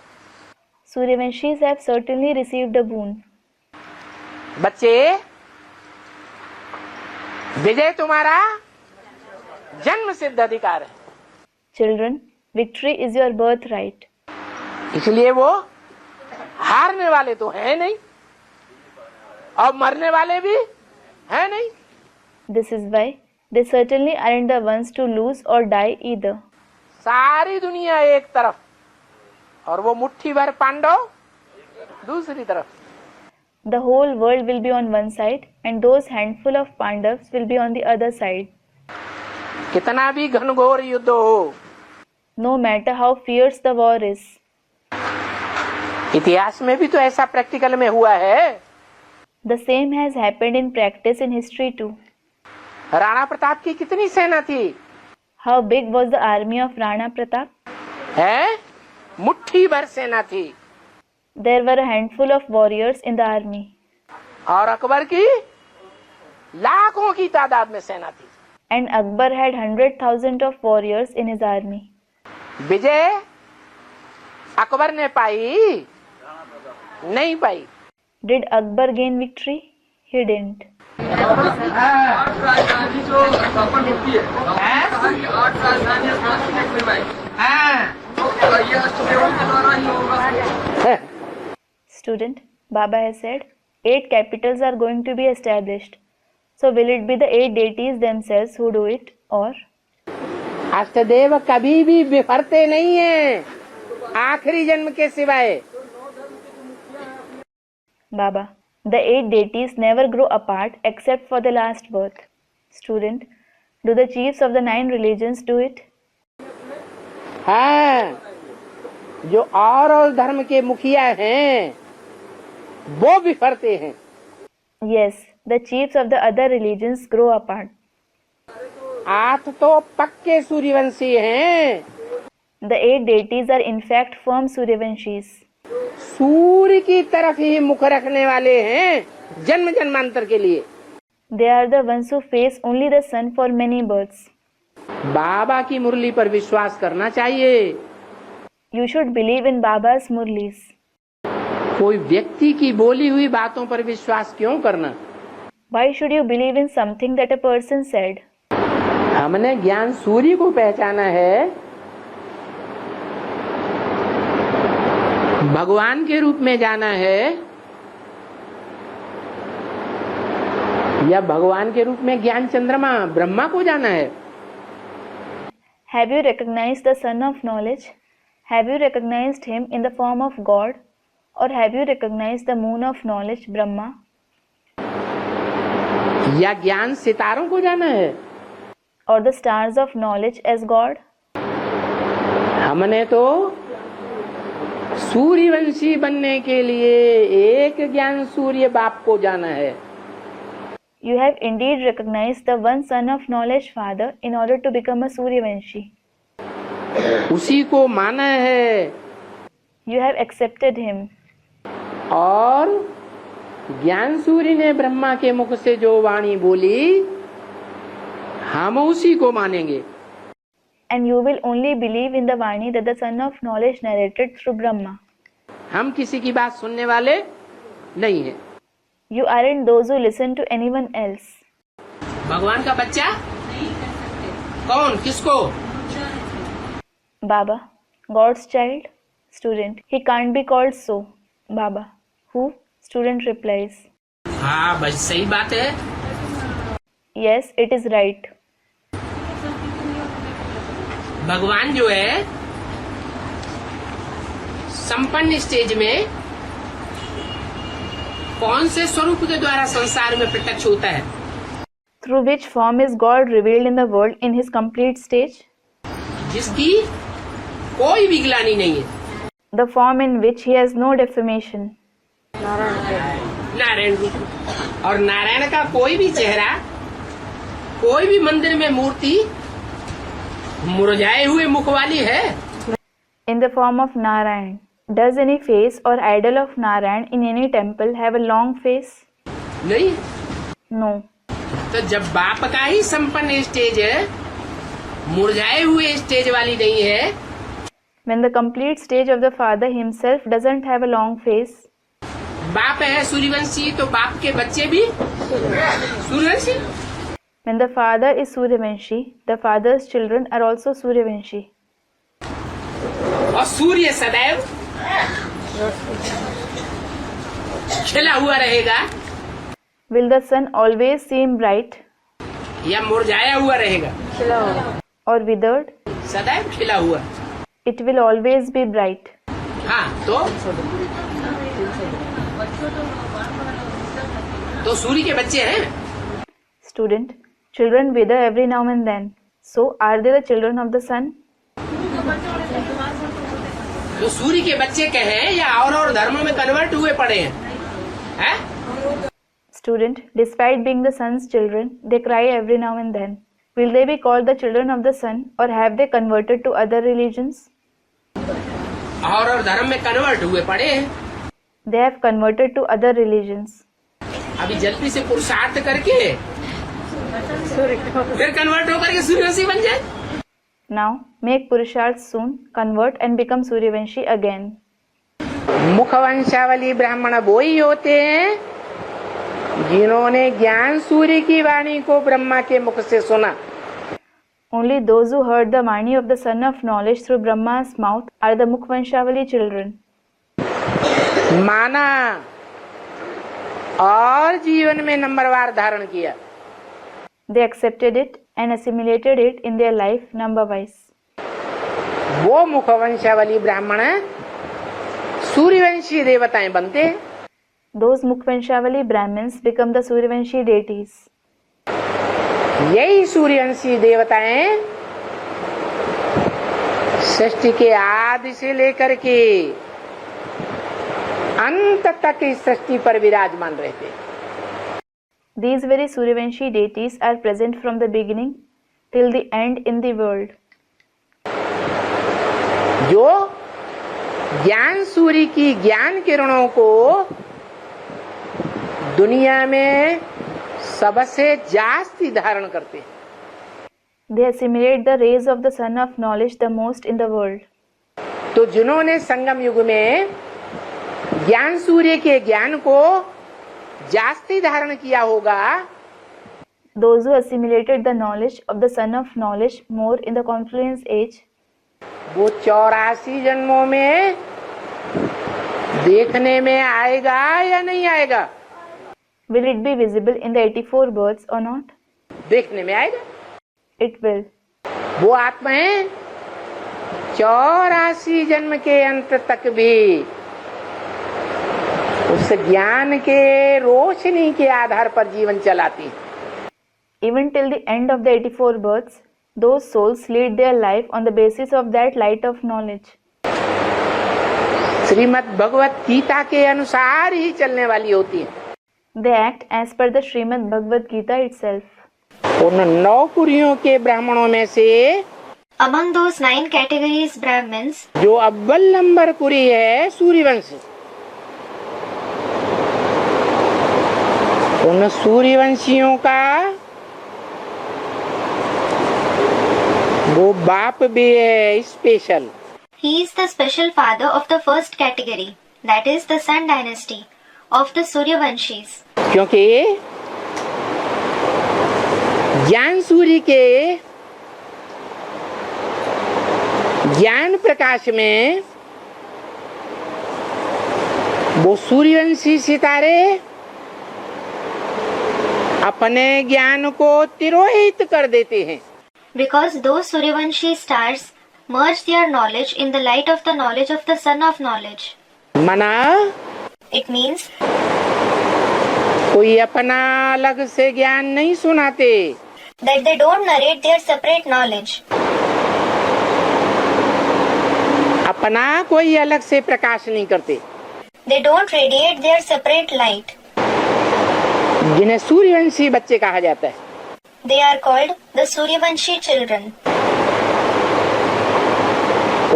Suryavanshis have certainly received a boon. बच्चे, विजय तुम्हारा जन्म सिद्ध अधिकार है। Children, victory is your birthright. इसलिए वो हारने वाले तो है नहीं और मरने वाले भी है नहीं। This is why they certainly aren't the ones to lose or die either. सारी दुनिया एक तरफ और वो मुट्ठी भर पांडव दूसरी तरफ। The whole world will be on one side and those handful of Pandavas will be on the other side. कितना भी घनघोर युद्ध हो, No matter how fierce the war is. इतिहास में भी तो ऐसा प्रैक्टिकल में हुआ है। The same has happened in practice in history too. Rana Pratap की कितनी सेना थी? How big was the army of Rana Pratap? है मुट्ठी भर सेना थी। There were a handful of warriors in the army. और अकबर की लाखों की तादाद में सेना थी। And Akbar had 100,000 of warriors in his army. विजय अकबर ने पाई नहीं पाई। Did Akbar gain victory? He didn't. Student, Baba has said 8 capitals are going to be established. So will it be the 8 deities themselves who do it, or? अष्टदेव कभी भी बिफरते नहीं हैं आखिरी जन्म के सिवाय। Baba, the 8 deities never grow apart except for the last birth. Student, do the chiefs of the 9 religions do it? हाँ, जो और धर्म के मुखिया हैं वो बिफरते हैं। Yes, the chiefs of the other religions grow apart. 8 तो पक्के सूर्यवंशी हैं। The 8 deities are in fact firm Suryavanshis. सूर्य की तरफ ही मुख रखने वाले हैं जन्म जन्मांतर के लिए। They are the ones who face only the sun for many births. बाबा की मुरली पर विश्वास करना चाहिए। You should believe in Baba's Murlis. कोई व्यक्ति की बोली हुई बातों पर विश्वास क्यों करना? Why should you believe in something that a person said? हमने ज्ञान सूर्य को पहचाना है, भगवान के रूप में जाना है, या भगवान के रूप में ज्ञान चंद्रमा ब्रह्मा को जाना है? Have you recognized the Son of Knowledge? Have you recognized him in the form of God? Or have you recognized the Moon of Knowledge, Brahma? या ज्ञान सितारों को जाना है? Or the stars of knowledge as God? हमने तो सूर्यवंशी बनने के लिए एक ज्ञान सूर्य बाप को जाना है. You have indeed recognized the one Son of Knowledge Father in order to become a Suryavanshi. उसी को माना है. You have accepted him. और ज्ञान सूर्य ने ब्रह्मा के मुख से जो वाणी बोली, हम उसी को मानेंगे. And you will only believe in the Vani that the Son of Knowledge narrated through Brahma. हम किसी की बात सुनने वाले नहीं है. You aren't those who listen to anyone else. भगवान का बच्चा कौन, किसको? Baba, God's child. Student, he can't be called so. Baba, who? Student replies. हाँ बस सही बात है. Yes, it is right. भगवान जो है संपन्न स्टेज में कौन से स्वरूप के द्वारा संसार में प्रत्यक्ष होता है? Through which form is God revealed in the world in his complete stage? जिसकी कोई भी ग्लानि नहीं है. The form in which he has no defamation. Narayan रूप. और नारायण का कोई भी चेहरा, कोई भी मंदिर में मूर्ति मुरझाए हुए मुख वाली है? In the form of Narayan. Does any face or idol of Narayan in any temple have a long face? नहीं. No. तो जब बाप का ही संपन्न स्टेज है, मुरझाए हुए स्टेज वाली नहीं है. When the complete stage of the Father himself doesn't have a long face. बाप है सूर्यवंशी, तो बाप के बच्चे भी Suryavanshi. When the Father is Suryavanshi, the Father's children are also Suryavanshi. और सूर्य सदैव खिला हुआ रहेगा? Will the sun always seem bright? या मुरझाया हुआ रहेगा? Or withered? सदैव खिला हुआ. It will always be bright. हाँ, तो सूर्य के बच्चे हैं. Student, children wither every now and then. So, are they the children of the sun? तो सूर्य के बच्चे कहें या और धर्मों में कन्वर्ट हुए पड़े हैं? Student, despite being the sun's children, they cry every now and then. Will they be called the children of the sun, or have they converted to other religions? और धर्म में कन्वर्ट हुए पड़े हैं. They have converted to other religions. अभी जल्दी से पुरुषार्थ करके फिर कन्वर्ट होकर के सूर्यवंशी बन जाए. Now, make Purusharth soon, convert and become Suryavanshi again. मुखवंशावली ब्राह्मण वो ही होते हैं जिन्होंने ज्ञान सूर्य की वाणी को ब्रह्मा के मुख से सुना. Only those who heard the Vani of the Son of Knowledge through Brahma's mouth are the Mukhvanshavali children. माना और जीवन में नंबरवार धारण किया. They accepted it and assimilated it in their life number wise. वो मुखवंशावली ब्राह्मण सूर्यवंशी देवताएं बनते. Those Mukhvanshavali Brahmins become the Suryavanshi deities. यही सूर्यवंशी देवताएं सृष्टि के आदि से लेकर के अंत तक इस सृष्टि पर विराजमान रहते. These very Suryavanshi deities are present from the beginning till the end in the world. जो ज्ञान सूर्य की ज्ञान किरणों को दुनिया में सबसे जास्ती धारण करते हैं. They assimilate the rays of the Son of Knowledge the most in the world. तो तो जिन्होंने संगम युग में ज्ञान सूर्य के ज्ञान को जास्ती धारण किया होगा, those who assimilated the knowledge of the Son of Knowledge more in the confluence age, वो 84 जन्मों में देखने में आएगा या नहीं आएगा? will it be visible in the 84 births or not? देखने में आएगा। It will. वो आत्माएं 84 जन्म के अंत तक भी उस ज्ञान के रोशनी के आधार पर जीवन चलाती हैं। Even till the end of the 84 births, those souls lead their life on the basis of that light of knowledge. Shrimad Bhagavad Gita के अनुसार ही चलने वाली होती है। They act as per the Srimad Bhagavad Gita itself. उन 9 कुरियों के ब्राह्मणों में से Among those 9 categories Brahmins, जो अव्वल नंबर कुरी है सूर्यवंशी, उन सूर्यवंशियों का वो बाप भी है special. he is the special father of the first category, that is the Sun dynasty of the Suryavanshis. क्योंकि ज्ञान सूर्य के ज्ञान प्रकाश में वो सूर्यवंशी सितारे अपने ज्ञान को तिरोहित कर देते हैं। Because those Suryavanshi stars merge their knowledge in the light of the knowledge of the Son of Knowledge. मना It means कोई अपना अलग से ज्ञान नहीं सुनाते, that they don't narrate their separate knowledge. अपना कोई अलग से प्रकाश नहीं करते। They don't radiate their separate light. जिन्हें सूर्यवंशी बच्चे कहा जाता है। They are called the Suryavanshi children.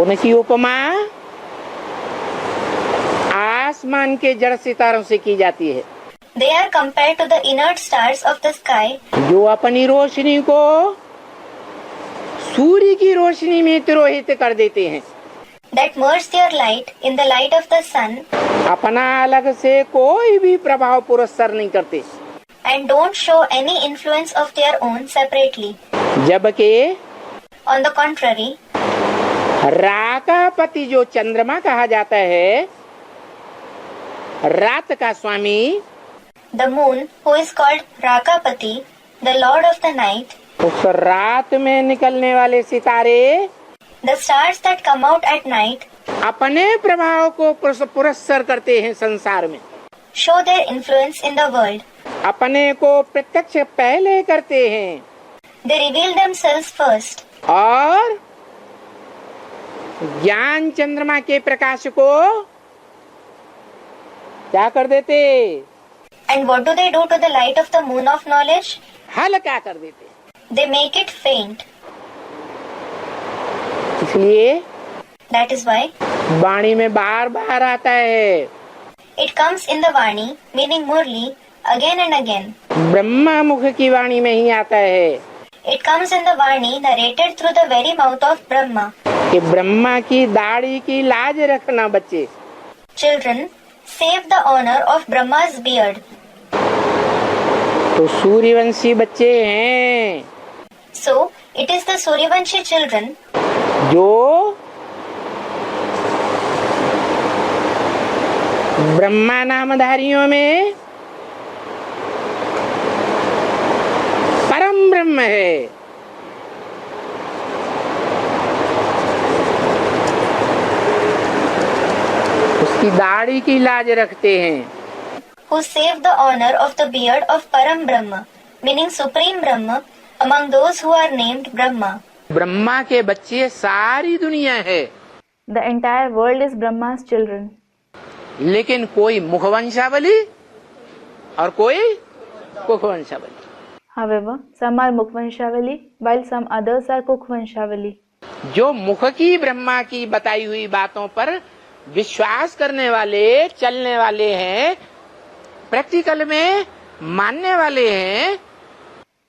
उनकी उपमा आसमान के जड़ सितारों से की जाती है, They are compared to the inert stars of the sky, जो अपनी रोशनी को सूर्य की रोशनी में तिरोहित कर देते हैं। that merge their light in the light of the sun अपना अलग से कोई भी प्रभाव पुरस्कार नहीं करते, and don't show any influence of their own separately. जबकि On the contrary, राकापति जो चंद्रमा कहा जाता है, रात का स्वामी, the moon, who is called Rakapati, the lord of the night, उस रात में निकलने वाले सितारे the stars that come out at night, अपने प्रभाव को पुरस्कार करते हैं संसार में, show their influence in the world. अपने को प्रत्यक्ष पहले करते हैं They reveal themselves first, और ज्ञान चंद्रमा के प्रकाश को क्या कर देते? and what do they do to the light of the moon of knowledge? हल्का कर देते। They make it faint. इसलिए That is why वाणी में बार बार आता है, it comes in the Vani, meaning Murli, again and again. Brahma मुख की वाणी में ही आता है It comes in the Vani narrated through the very mouth of Brahma. कि ब्रह्मा की दाढ़ी की लाज रखना बच्चे। Children, save the honor of Brahma's beard. तो सूर्यवंशी बच्चे हैं So, it is the Suryavanshi children जो ब्रह्मा नामधारियों में परम ब्रह्म है। उसकी दाढ़ी की लाज रखते हैं, who save the honor of the beard of Param Brahma, meaning Supreme Brahma, among those who are named Brahma. Brahma के बच्चे सारी दुनिया है, The entire world is Brahma's children. लेकिन कोई मुखवंशावली और कोई कुखवंशावली। However, some are Mukhvanshavali, while some others are Kukhvanshavali. जो मुख की ब्रह्मा की बताई हुई बातों पर विश्वास करने वाले, चलने वाले हैं, प्रैक्टिकल में मानने वाले हैं,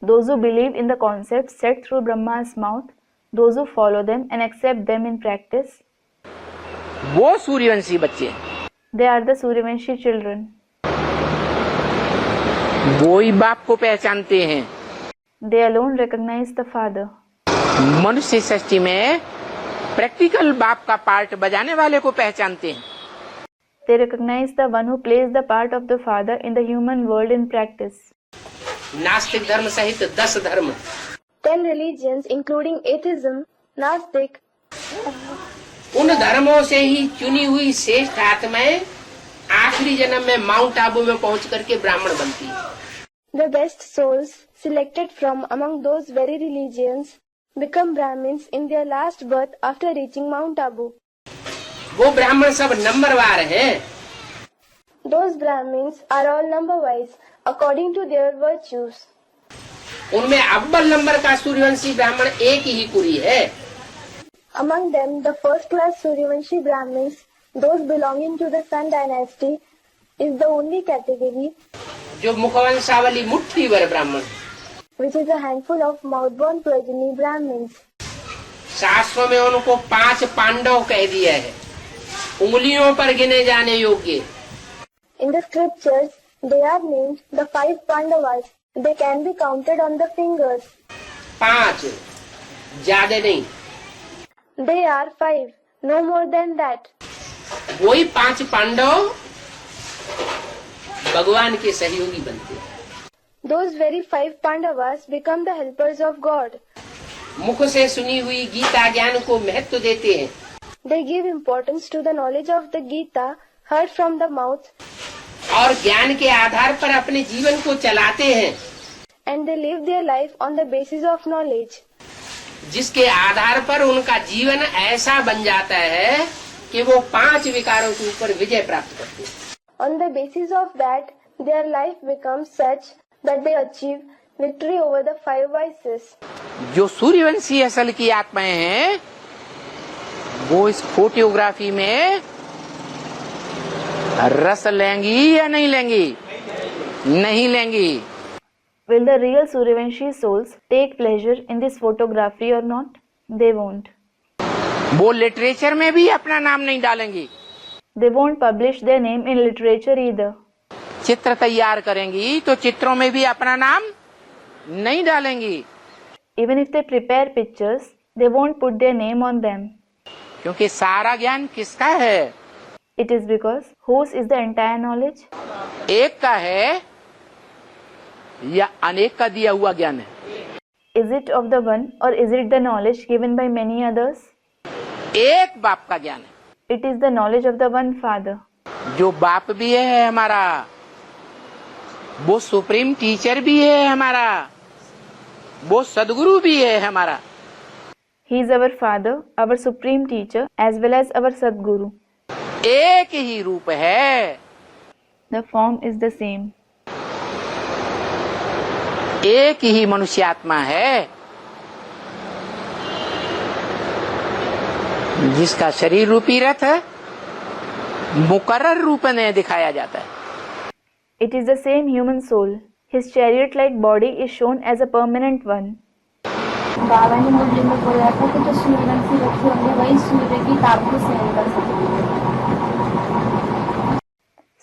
Those who believe in the concepts said through Brahma's mouth, those who follow them and accept them in practice, वो सूर्यवंशी बच्चे, They are the Suryavanshi children. वो ही बाप को पहचानते हैं। They alone recognize the father. मनुष्य सृष्टि में प्रैक्टिकल बाप का पार्ट बजाने वाले को पहचानते हैं। They recognize the one who plays the part of the father in the human world in practice. नास्तिक धर्म सहित 10 धर्म, 10 religions including atheism, Gnostic, उन धर्मों से ही चुनी हुई श्रेष्ठ आत्माएं आखिरी जन्म में माउंट आबू में पहुंच करके ब्राह्मण बनती है। the best souls selected from among those very religions become Brahmins in their last birth after reaching Mount Abu. वो ब्राह्मण सब नंबरवार हैं। Those Brahmins are all number-wise according to their virtues. उनमें अव्वल नंबर का सूर्यवंशी ब्राह्मण एक ही कुरी है। Among them, the first-class Suryavanshi Brahmins, those belonging to the Sun dynasty, is the only category जो मुखवंशावली मुट्ठी भर ब्राह्मण, which is a handful of mouth-born progeny Brahmins. शास्त्रों में उनको 5 पांडव कह दिया है, उंगलियों पर गिने जाने योग्य। In the scriptures, they are named the 5 Pandavas. They can be counted on the fingers. 5, ज्यादा नहीं। They are 5, no more than that. वही 5 पांडव भगवान के सहयोगी बनते हैं। Those very 5 Pandavas become the helpers of God. मुख से सुनी हुई गीता ज्ञान को महत्व देते हैं। They give importance to the knowledge of the Gita heard from the mouth, और ज्ञान के आधार पर अपने जीवन को चलाते हैं, and they live their life on the basis of knowledge, जिसके आधार पर उनका जीवन ऐसा बन जाता है कि वो 5 विकारों के ऊपर विजय प्राप्त करते हैं। On the basis of that, their life becomes such that they achieve victory over the 5 vices. जो सूर्यवंशी असल की आत्माएं हैं, वो इस फोटोग्राफी में रस लेंगी या नहीं लेंगी? नहीं लेंगी। Will the real Suryavanshi souls take pleasure in this photography or not? They won't. वो लिटरेचर में भी अपना नाम नहीं डालेंगी। They won't publish their name in literature either. चित्र तैयार करेंगी तो चित्रों में भी अपना नाम नहीं डालेंगी। Even if they prepare pictures, they won't put their name on them. क्योंकि सारा ज्ञान किसका है? It is because whose is the entire knowledge? एक का है या अनेक का दिया हुआ ज्ञान है? Is it of the one or is it the knowledge given by many others? एक बाप का ज्ञान है। It is the knowledge of the one Father. जो बाप भी है हमारा, वो सुप्रीम टीचर भी है हमारा, वो सदगुरु भी है हमारा। He is our Father, our supreme teacher, as well as our Sadguru. एक ही रूप है। The form is the same. एक ही मनुष्य आत्मा है, जिसका शरीर रूपी रथ मुकर्रर रूप में दिखाया जाता है। It is the same human soul. His chariot-like body is shown as a permanent one. बाबा ने मुरली में बोला था कि जो सूर्यवंशी बच्चे होंगे वही सूर्य की ताप को सहन कर सकते हैं।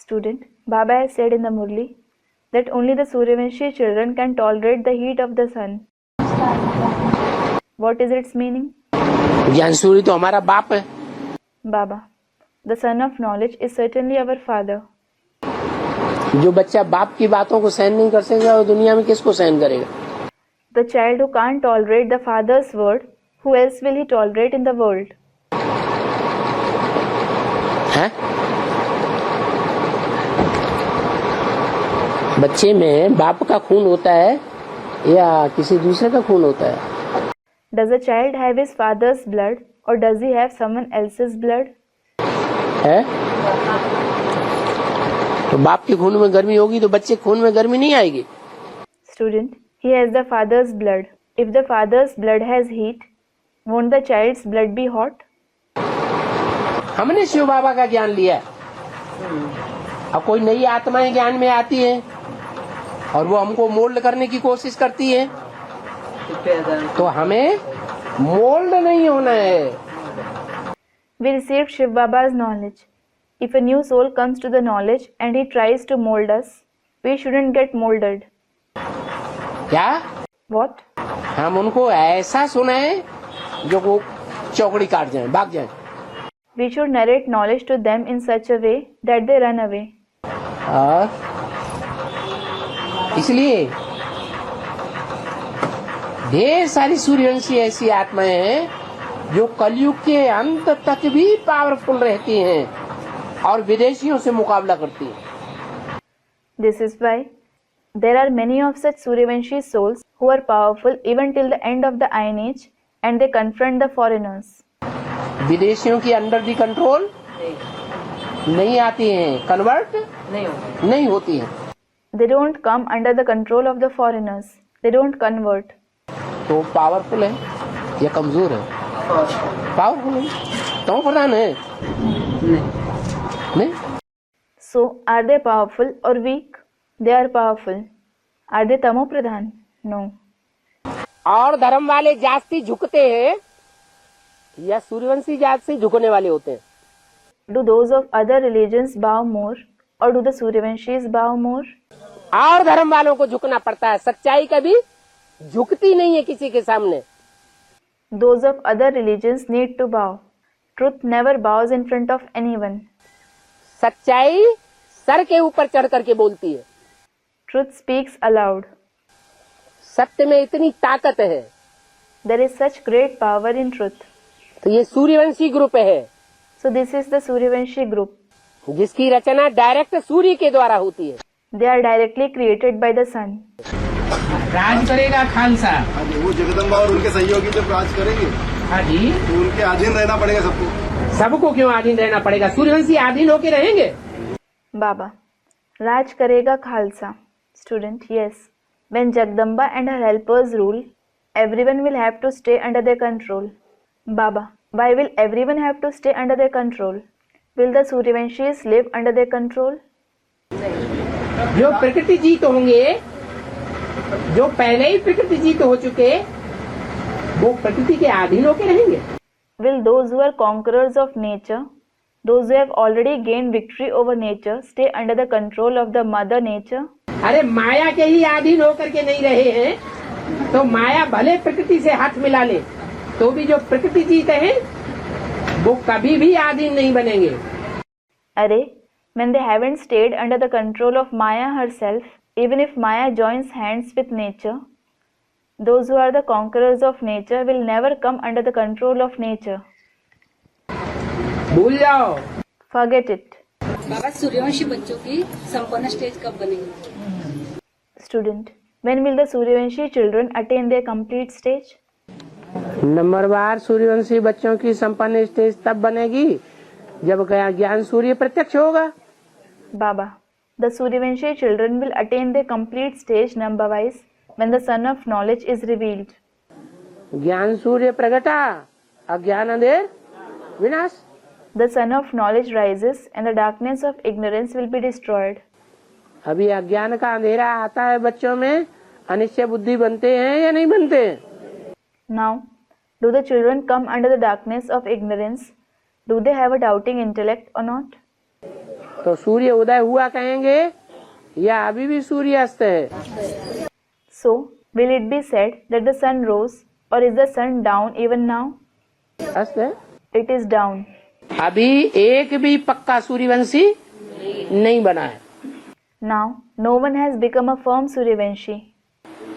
Student, Baba has said in the Murli that only the Suryavanshi children can tolerate the heat of the sun. What is its meaning? ज्ञान सूर्य तो हमारा बाप है। Baba, the son of knowledge is certainly our father. जो बच्चा बाप की बातों को सहन नहीं कर सकेगा वो दुनिया में किसको सहन करेगा? The child who can't tolerate the father's word, who else will he tolerate in the world? है? बच्चे में बाप का खून होता है या किसी दूसरे का खून होता है? Does a child have his father's blood or does he have someone else's blood? है? तो बाप के खून में गर्मी होगी तो बच्चे के खून में गर्मी नहीं आएगी। Student, he has the father's blood. If the father's blood has heat, won't the child's blood be hot? हमने शिव बाबा का ज्ञान लिया, अब कोई नई आत्माएं ज्ञान में आती है और वो हमको मोल्ड करने की कोशिश करती है, तो हमें मोल्ड नहीं होना है। We received Shiv Baba's knowledge. If a new soul comes to the knowledge and he tries to mold us, we shouldn't get molded. क्या? What? हम उनको ऐसा सुनाएं जो वो चौकड़ी काट जाएं, भाग जाएं। We should narrate knowledge to them in such a way that they run away. और इसलिए ढेर सारी सूर्यवंशी ऐसी आत्माएं हैं जो कलयुग के अंत तक भी पावरफुल रहती हैं और विदेशियों से मुकाबला करती हैं। This is why there are many of such Suryavanshi souls who are powerful even till the end of the Iron Age, and they confront the foreigners. विदेशियों की अंडर दी कंट्रोल नहीं आती हैं, कन्वर्ट नहीं होती हैं। They don't come under the control of the foreigners. They don't convert. तो powerful है या कमजोर है? पावरफुल है, तो प्रधान है नहीं। So, are they powerful or weak? They are powerful. Are they tamo pradhan? No. और धर्म वाले जाति झुकते हैं या सूर्यवंशी जात से झुकने वाले होते हैं? Do those of other religions bow more, or do the Suryavanshis bow more? और धर्म वालों को झुकना पड़ता है। सच्चाई कभी झुकती नहीं है किसी के सामने। Those of other religions need to bow. Truth never bows in front of anyone. सच्चाई सर के ऊपर चढ़ करके बोलती है। Truth speaks aloud. सत्य में इतनी ताकत है। There is such great power in truth. तो ये सूर्यवंशी ग्रुप है। So this is the Suryavanshi group. जिसकी रचना डायरेक्ट सूर्य के द्वारा होती है। They are directly created by the sun. राज करेगा खालसा। वो जगदम्बा और उनके सहयोगी जब राज करेंगे, हाँ जी, तो उनके अधीन रहना पड़ेगा सबको। सबको क्यों अधीन रहना पड़ेगा? सूर्यवंशी अधीन होके रहेंगे। Baba, Raj karega Khalsa. Student, yes. When Jagdamba and her helpers rule, everyone will have to stay under their control. Baba, why will everyone have to stay under their control? Will the Suryavanshis live under their control? जो प्रकृति जीत होंगे, जो पहले ही प्रकृति जीत हो चुके, वो प्रकृति के अधीन होके रहेंगे। Will those who are conquerors of nature, those who have already gained victory over nature, stay under the control of the mother nature? अरे माया के ही अधीन होकर के नहीं रहे हैं, तो माया भले प्रकृति से हाथ मिला ले, तो भी जो प्रकृति जीत है वो कभी भी अधीन नहीं बनेंगे। अरे, when they haven't stayed under the control of Maya herself, even if Maya joins hands with nature, those who are the conquerors of nature will never come under the control of nature. भूल जाओ। Forget it. बाबा, सूर्यवंशी बच्चों की संपन्न stage कब बनेगी? Student, when will the Suryavanshi children attain their complete stage? नंबरवार Suryavanshi बच्चों की संपन्न स्टेज तब बनेगी जब ज्ञान सूर्य प्रत्यक्ष होगा। Baba, the Suryavanshi children will attain their complete stage number-wise when the sun of knowledge is revealed. ज्ञान सूर्य प्रगटा, अज्ञान अंधेर विनाश। The sun of knowledge rises and the darkness of ignorance will be destroyed. अभी अज्ञान का अंधेरा आता है बच्चों में, अनिश्चय बुद्धि बनते हैं या नहीं बनते? Now, do the children come under the darkness of ignorance? Do they have a doubting intellect or not? तो सूर्य उदय हुआ कहेंगे या अभी भी सूर्य अस्त है? So, will it be said that the sun rose, or is the sun down even now? अस्त है। It is down. अभी एक भी पक्का सूर्यवंशी नहीं बना है। Now, no one has become a firm Suryavanshi.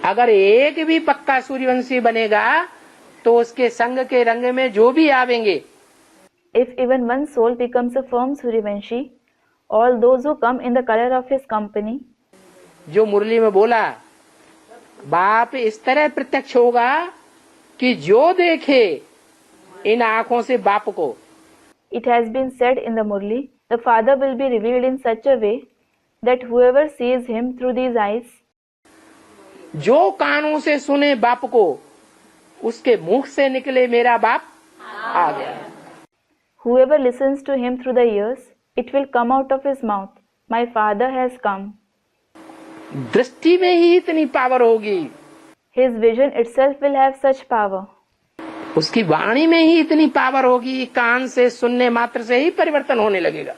अगर एक भी पक्का सूर्यवंशी बनेगा तो उसके संग के रंग में जो भी आवेंगे, If even one soul becomes a firm Suryavanshi, all those who come in the color of his company, जो मुरली में बोला, बाप इस तरह प्रत्यक्ष होगा कि जो देखे इन आंखों से बाप को। it has been said in the Murli, the Father will be revealed in such a way that whoever sees him through these eyes, जो कानों से सुने बाप को, उसके मुख से निकले मेरा बाप आ गया। whoever listens to him through the ears, it will come out of his mouth, my Father has come. दृष्टि में ही इतनी पावर होगी, His vision itself will have such power. उसकी वाणी में ही इतनी पावर होगी, कान से सुनने मात्र से ही परिवर्तन होने लगेगा।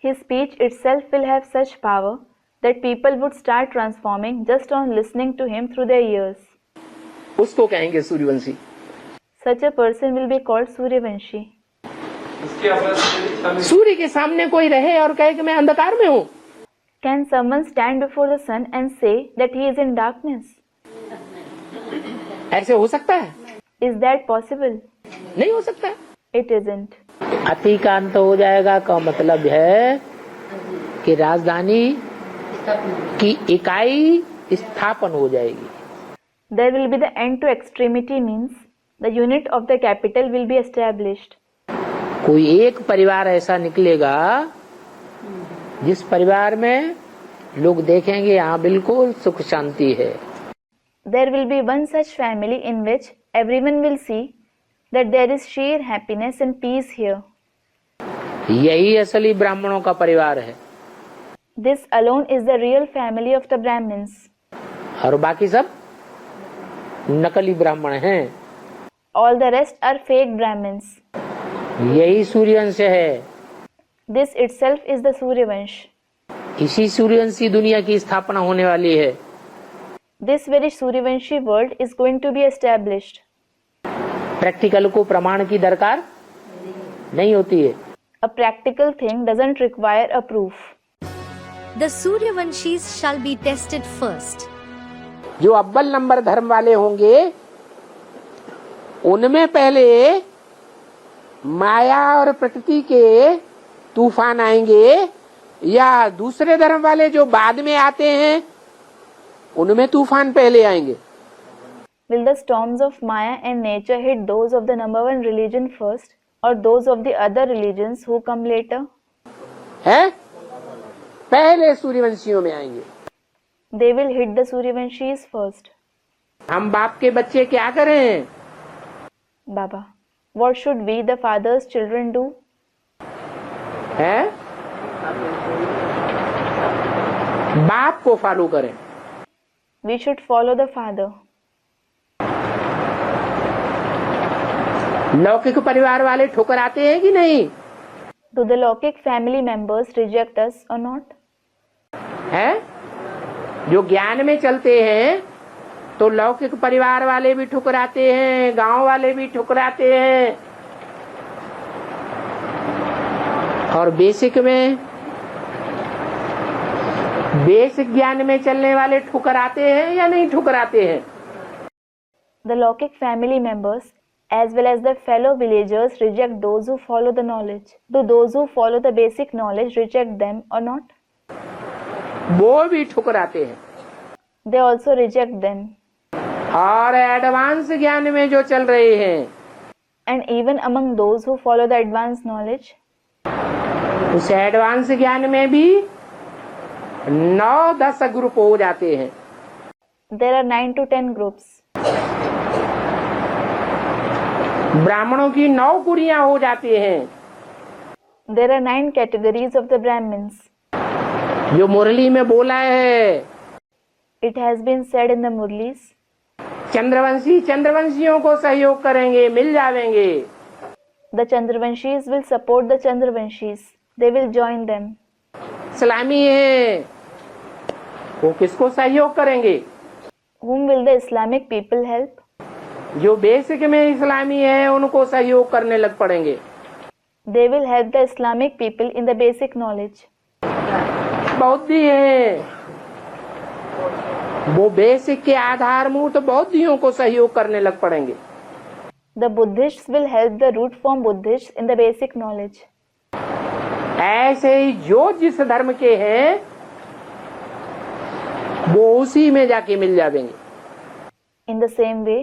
His speech itself will have such power that people would start transforming just on listening to him through their ears. उसको कहेंगे Suryavanshi. Such a person will be called Suryavanshi. सूर्य के सामने कोई रहे और कहे कि मैं अंधकार में हूँ? Can someone stand before the sun and say that he is in darkness? ऐसे हो सकता है? Is that possible? नहीं हो सकता। It isn't. अति का अंत हो जाएगा का मतलब है कि राजधानी की इकाई स्थापन हो जाएगी। There will be the end to extremity means the unit of the capital will be established. कोई एक परिवार ऐसा निकलेगा जिस परिवार में लोग देखेंगे यहाँ बिल्कुल सुख शांति है। There will be one such family in which everyone will see that there is sheer happiness and peace here. यही असली ब्राह्मणों का परिवार है। This alone is the real family of the Brahmins. और बाकी सब नकली ब्राह्मण हैं। All the rest are fake Brahmins. यही सूर्यवंश है। This itself is the Suryavansh. इसी सूर्यवंशी दुनिया की स्थापना होने वाली है। This very Suryavanshi world is going to be established. Practical को प्रमाण की दरकार नहीं होती है। A practical thing doesn't require a proof. The Suryavanshis shall be tested first. जो अव्वल नंबर धर्म वाले होंगे उनमें पहले माया और प्रकृति के तूफान आएंगे, या दूसरे धर्म वाले जो बाद में आते हैं उनमें तूफान पहले आएंगे? Will the storms of Maya and nature hit those of the number one religion first, or those of the other religions who come later? है? पहले सूर्यवंशियों में आएंगे। They will hit the Suryavanshis first. हम बाप के बच्चे क्या करें? Baba, what should we, the father's children, do? है? बाप को फॉलो करें। We should follow the father. लौकिक परिवार वाले ठुकराते हैं कि नहीं? Do the Lokik family members reject us or not? है? जो ज्ञान में चलते हैं तो लौकिक परिवार वाले भी ठुकराते हैं, गांव वाले भी ठुकराते हैं, और बेसिक ज्ञान में चलने वाले ठुकराते हैं या नहीं ठुकराते हैं? The Lokik family members as well as the fellow villagers reject those who follow the knowledge. Do those who follow the basic knowledge reject them or not? वो भी ठुकराते हैं। They also reject them. और advance ज्ञान में जो चल रहे हैं, And even among those who follow the advanced knowledge, उस एडवांस ज्ञान में भी 9-10 ग्रुप हो जाते हैं। there are 9 to 10 groups. ब्राह्मणों की 9 कुरियां हो जाती हैं। There are 9 categories of the Brahmins. जो मुरली में बोला है, It has been said in the Murlis. Chandravanshi चंद्रवंशियों को सहयोग करेंगे, मिल जाएंगे। The Chandravanshis will support the Chandravanshis. They will join them. इस्लामी है, वो किसको सहयोग करेंगे? Whom will the Islamic people help? जो बेसिक में इस्लामी है उनको सहयोग करने लग पड़ेंगे। They will help the Islamic people in the basic knowledge. बौद्धि है, वो बेसिक के आधारभूत बौद्धियों को सहयोग करने लग पड़ेंगे। The Buddhists will help the root form Buddhists in the basic knowledge. ऐसे ही जो जिस धर्म के हैं वो उसी में जाके मिल जाएंगे। In the same way,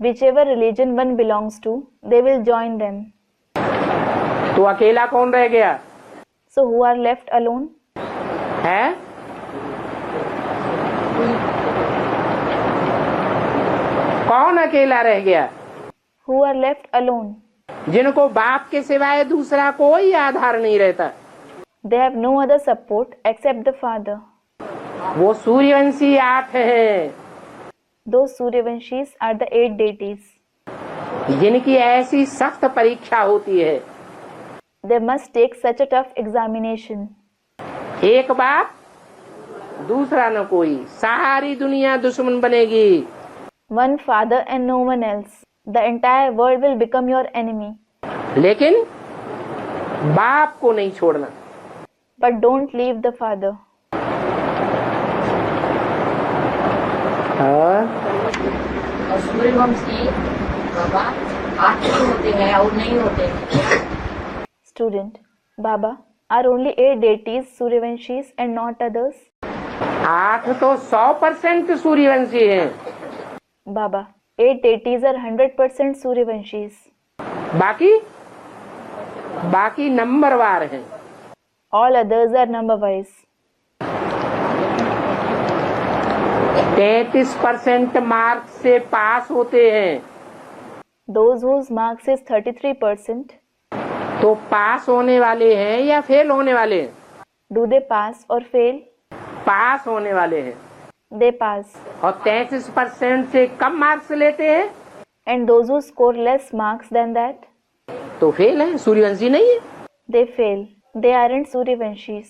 whichever religion one belongs to, they will join them. तो अकेला कौन रह गया? So who are left alone? है? कौन अकेला रह गया? Who are left alone? जिनको बाप के सिवाय दूसरा कोई आधार नहीं रहता। They have no other support except the father. वो सूर्यवंशी 8 हैं। Those Suryavanshis are the 8 deities. जिनकी ऐसी सख्त परीक्षा होती है, They must take such a tough examination. एक बाप दूसरा न कोई, सारी दुनिया दुश्मन बनेगी। One father and no one else. The entire world will become your enemy. लेकिन बाप को नहीं छोड़ना। But don't leave the father. और सूर्यवंशी बाबा 8 होते हैं और नहीं होते। Student, Baba, are only 8 deities Suryavanshis and not others? 8 तो 100% सूर्यवंशी हैं। Baba, 8 deities are 100% Suryavanshis. बाकी नंबरवार हैं। All others are number wise. 33% marks से पास होते हैं। Those whose marks is 33%, तो पास होने वाले हैं या फेल होने वाले हैं? do they pass or fail? पास होने वाले हैं। They pass. और 33% से कम मार्क्स लेते हैं And those who score less marks than that, तो फेल है, सूर्यवंशी नहीं है। they fail. They aren't Suryavanshis.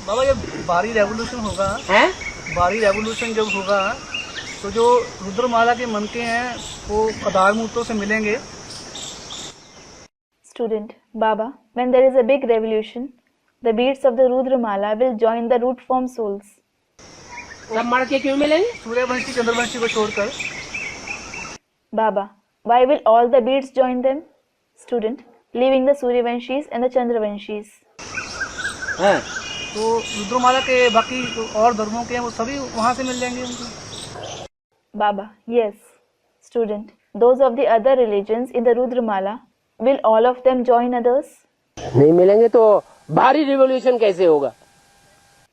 बाबा जब बारी रेवोल्यूशन होगा, हैं? बारी रेवोल्यूशन जब होगा तो जो रुद्रमाला के मनके हैं वो आधार मूर्तों से मिलेंगे। Student, Baba, when there is a big revolution, the beads of the Rudramala will join the root form souls. सब मर के क्यों मिलेंगे? सूर्यवंशी चंद्रवंशी को छोड़कर। Baba, why will all the beads join them? Student, leaving the Suryavanshis and the Chandravanshis. हैं? तो रुद्रमाला के बाकी जो और धर्मों के हैं वो सभी वहाँ से मिल जाएंगे उनको। Baba, yes. Student, those of the other religions in the Rudramala, will all of them join others? नहीं मिलेंगे तो भारी रिवॉल्यूशन कैसे होगा?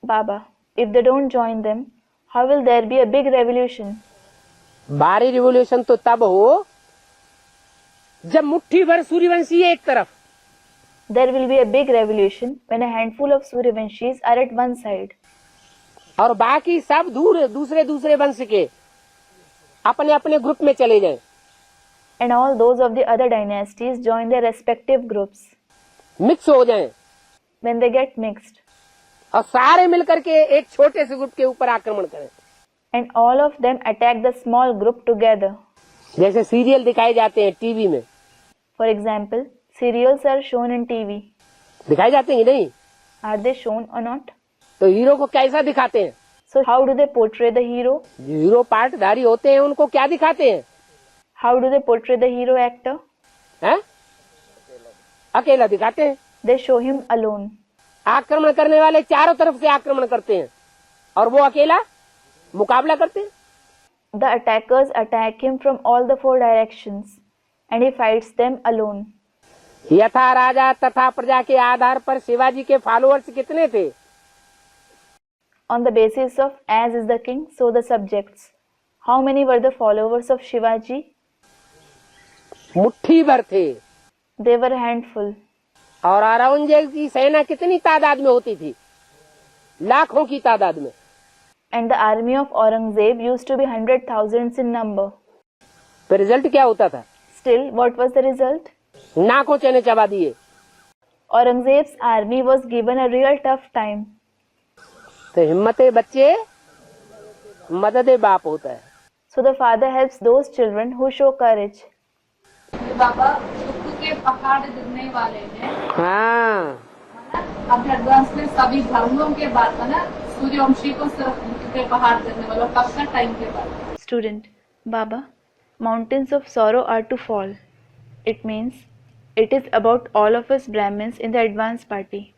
Baba, if they don't join them, how will there be a big revolution? भारी revolution तो तब हो जब मुट्ठी भर सूर्यवंशी एक तरफ, There will be a big revolution when a handful of Suryavanshis are at one side. और बाकी सब दूसरे वंश के अपने अपने ग्रुप में चले जाएं। And all those of the other dynasties join their respective groups. Mix हो जाएं When they get mixed, और सारे मिलकर के एक छोटे से ग्रुप के ऊपर आक्रमण करें। and all of them attack the small group together. जैसे सीरियल दिखाए जाते हैं टीवी में। For example, serials are shown in TV. दिखाए जाते हैं कि नहीं? Are they shown or not? तो हीरो को कैसा दिखाते हैं? So how do they portray the hero? जो हीरो पार्टधारी होते हैं उनको क्या दिखाते हैं? How do they portray the hero actor? हैं? अकेला दिखाते हैं। They show him alone. आक्रमण करने वाले चारों तरफ से आक्रमण करते हैं और वो अकेला मुकाबला करते हैं। The attackers attack him from all the 4 directions, and he fights them alone. यथा राजा तथा प्रजा के आधार पर शिवाजी के फॉलोअर्स कितने थे? On the basis of as is the king, so the subjects. How many were the followers of Shivaji? मुट्ठी भर थे। They were a handful. और औरंगजेब की सेना कितनी तादाद में होती थी? लाखों की तादाद में। And the army of Aurangzeb used to be 100,000s in number. तो रिजल्ट क्या होता था? Still, what was the result? नाकों चने चबा दिए। Aurangzeb's army was given a real tough time. तो हिम्मते बच्चे मददे बाप होता है। So the father helps those children who show courage. बाबा दुख के पहाड़ गिरने वाले हैं। हाँ। अब एडवांस में सभी धर्मों के बाद ना सूर्यवंशी को सिर्फ दुख के पहाड़ गिरने वाला कब का टाइम के बाद? Student, Baba, mountains of sorrow are to fall. It means it is about all of us Brahmins in the advance party.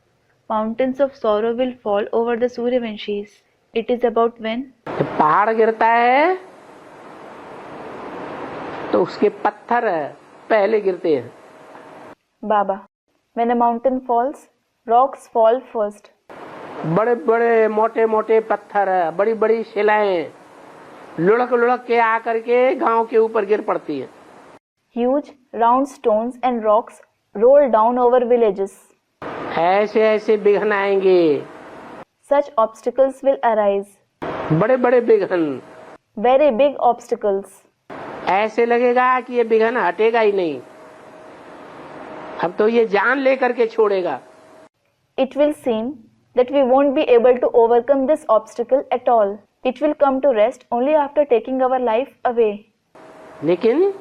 Mountains of sorrow will fall over the Suryavanshis. It is about when पहाड़ गिरता है तो उसके पत्थर पहले गिरते हैं। Baba, when a mountain falls, rocks fall first. बड़े बड़े मोटे मोटे पत्थर, बड़ी बड़ी शिलाएं लुढ़क लुढ़क के आकर के गांव के ऊपर गिर पड़ती है। Huge round stones and rocks roll down over villages. ऐसे ऐसे विघ्न आएंगे। Such obstacles will arise. बड़े बड़े विघ्न। Very big obstacles. ऐसे लगेगा कि ये विघ्न हटेगा ही नहीं, अब तो ये जान लेकर के छोड़ेगा। It will seem that we won't be able to overcome this obstacle at all. It will come to rest only after taking our life away. लेकिन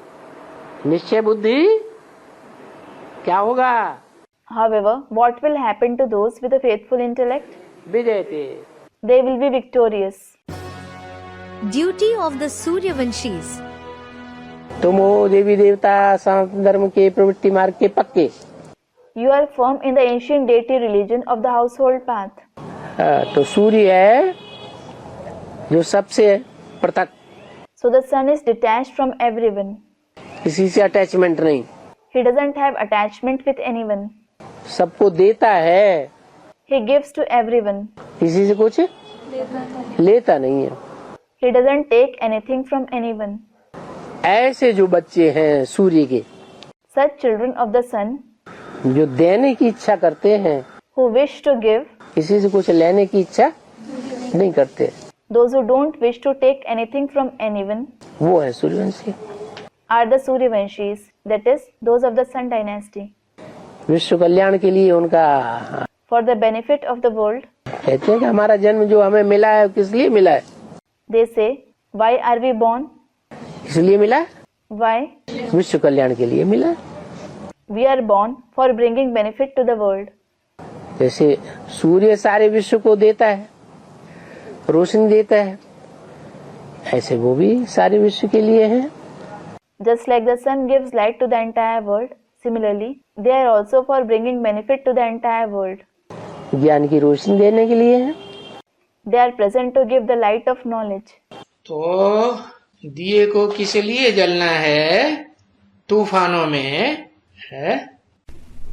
निश्चय बुद्धि क्या होगा? However, what will happen to those with a faithful intellect? विजयते, They will be victorious. Duty of the Suryavanshis. तुम हो देवी देवता सनातन धर्म के प्रवृत्ति मार्ग के पक्के। You are firm in the ancient deity religion of the household path. तो सूर्य है जो सबसे पृथक, So the sun is detached from everyone. किसी से अटैचमेंट नहीं, He doesn't have attachment with anyone. सबको देता है, He gives to everyone. किसी से कुछ लेता नहीं है। He doesn't take anything from anyone. ऐसे जो बच्चे हैं सूर्य के, Such children of the sun जो देने की इच्छा करते हैं, who wish to give, किसी से कुछ लेने की इच्छा नहीं करते, those who don't wish to take anything from anyone, वो है Suryavanshi. are the Suryavanshis, that is, those of the Sun dynasty. विश्व कल्याण के लिए उनका For the benefit of the world, कहते हैं कि हमारा जन्म जो हमें मिला है किस लिए मिला है? they say, why are we born? इसलिए मिला, Why? विश्व कल्याण के लिए मिला। We are born for bringing benefit to the world. जैसे सूर्य सारे विश्व को देता है, रोशनी देता है, ऐसे वो भी सारे विश्व के लिए है। Just like the sun gives light to the entire world, similarly, they are also for bringing benefit to the entire world. ज्ञान की रोशनी देने के लिए है। They are present to give the light of knowledge. तो दिए को किस लिए जलना है? तूफानों में है।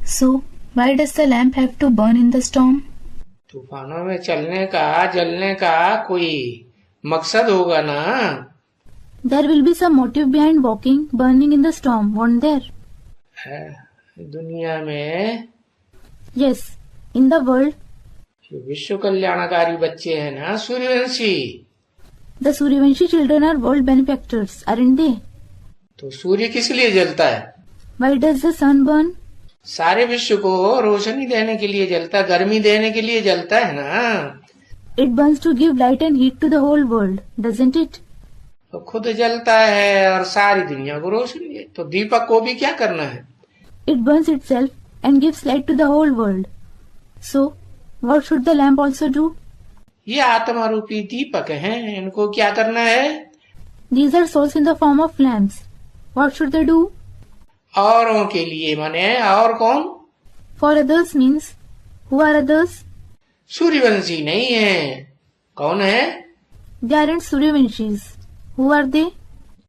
So, why does the lamp have to burn in the storm? तूफानों में चलने का, जलने का कोई मकसद होगा ना। There will be some motive behind walking, burning in the storm, won't there? है दुनिया में। Yes, in the world. जो विश्व कल्याणकारी बच्चे हैं ना Suryavanshi, The Suryavanshi children are world benefactors, aren't they? तो सूर्य किस लिए जलता है? Why does the sun burn? सारे विश्व को रोशनी देने के लिए जलता, गर्मी देने के लिए जलता है ना। It burns to give light and heat to the whole world, doesn't it? तो खुद जलता है और सारी दुनिया को रोशनी दे, तो दीपक को भी क्या करना है? It burns itself and gives light to the whole world. So, what should the lamp also do? ये आत्मा रूपी दीपक हैं, इनको क्या करना है? These are souls in the form of lamps. What should they do? औरों के लिए माने, और कौन? For others means, who are others? Suryavanshi नहीं है, कौन है? They aren't Suryavanshis. Who are they?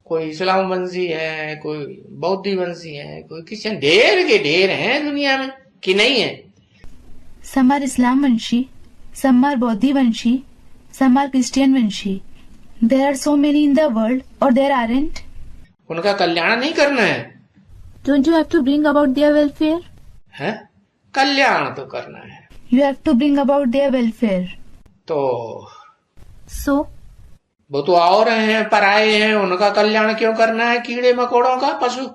कोई इस्लाम वंशी है, कोई बौद्ध वंशी है, कोई क्रिश्चियन, ढेर के ढेर हैं दुनिया में, कि नहीं है? Some are Islam Vanshi, some are Bodhi Vanshi, some are Christian Vanshi. There are so many in the world, or there aren't? उनका कल्याण नहीं करना है? Don't you have to bring about their welfare? है? कल्याण तो करना है। You have to bring about their welfare. तो So, वो तो और हैं, पराये हैं, उनका कल्याण क्यों करना है? कीड़े मकोड़ों का, पशु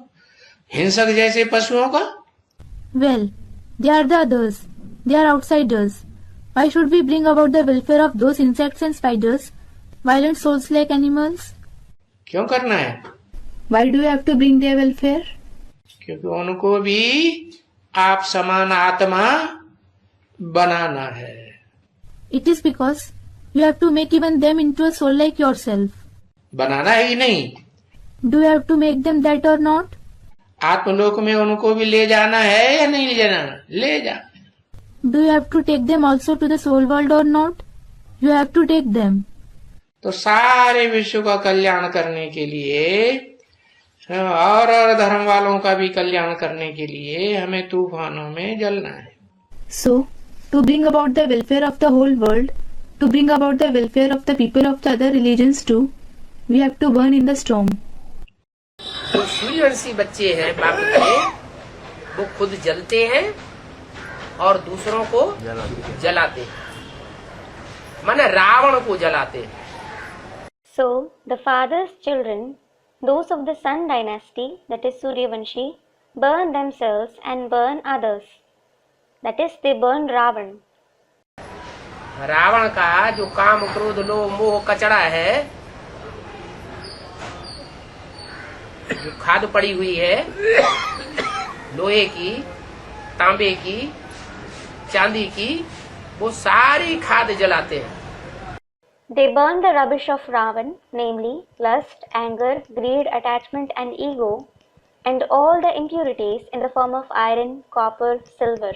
हिंसक जैसे पशुओं का? well, they are the others. They are outsiders. Why should we bring about the welfare of those insects and spiders, violent souls like animals? क्यों करना है? Why do you have to bring their welfare? क्योंकि उनको भी आप समान आत्मा बनाना है। It is because you have to make even them into a soul like yourself. बनाना है कि नहीं? Do you have to make them that or not? आत्मलोक में उनको भी ले जाना है या नहीं ले जाना? ले जाना। Do you have to take them also to the soul world or not? You have to take them. तो सारे विश्व का कल्याण करने के लिए और धर्म वालों का भी कल्याण करने के लिए हमें तूफानों में जलना है। So, to bring about the welfare of the whole world, to bring about the welfare of the people of the other religions too, we have to burn in the storm. जो सूर्यवंशी बच्चे हैं बाप के, वो खुद जलते हैं और दूसरों को जलाते हैं, माने रावण को जलाते हैं। So, the father's children Those of the Sun dynasty, that is Suryavanshi, burn themselves and burn others. That is, they burn Ravan. Ravan का जो काम क्रोध लोभ मोह कचड़ा है, जो खाद पड़ी हुई है लोहे की, तांबे की, चांदी की, वो सारी खाद जलाते हैं. They burn the rubbish of Ravan, namely lust, anger, greed, attachment and ego, and all the impurities in the form of iron, copper, silver.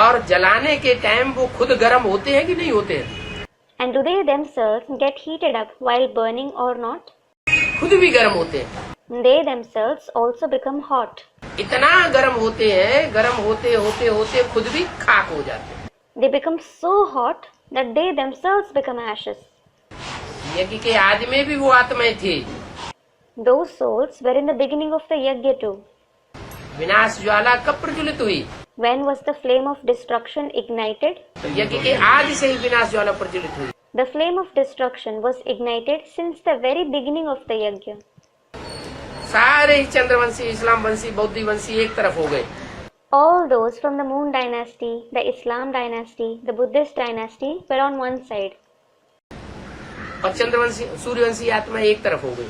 और जलाने के टाइम वो खुद गर्म होते हैं कि नहीं होते हैं? And do they themselves get heated up while burning or not? खुद भी गर्म होते हैं. They themselves also become hot. इतना गर्म होते हैं, गर्म होते होते होते खुद भी खाक हो जाते हैं. They become so hot that they themselves become ashes. यज्ञ के आदि में भी वो आत्माएं थी. Those souls were in the beginning of the yajna too. विनाश ज्वाला कब प्रज्वलित हुई? When was the flame of destruction ignited? तो यज्ञ के आदि से ही विनाश ज्वाला प्रज्वलित हुई. The flame of destruction was ignited since the very beginning of the yajna. सारे ही चंद्रवंशी, इस्लाम वंशी, बौद्ध वंशी एक तरफ हो गए. All those from the Moon dynasty, the Islam dynasty, the Buddhist dynasty were on one side. और चंद्रवंशी, सूर्यवंशी आत्मा एक तरफ हो गई,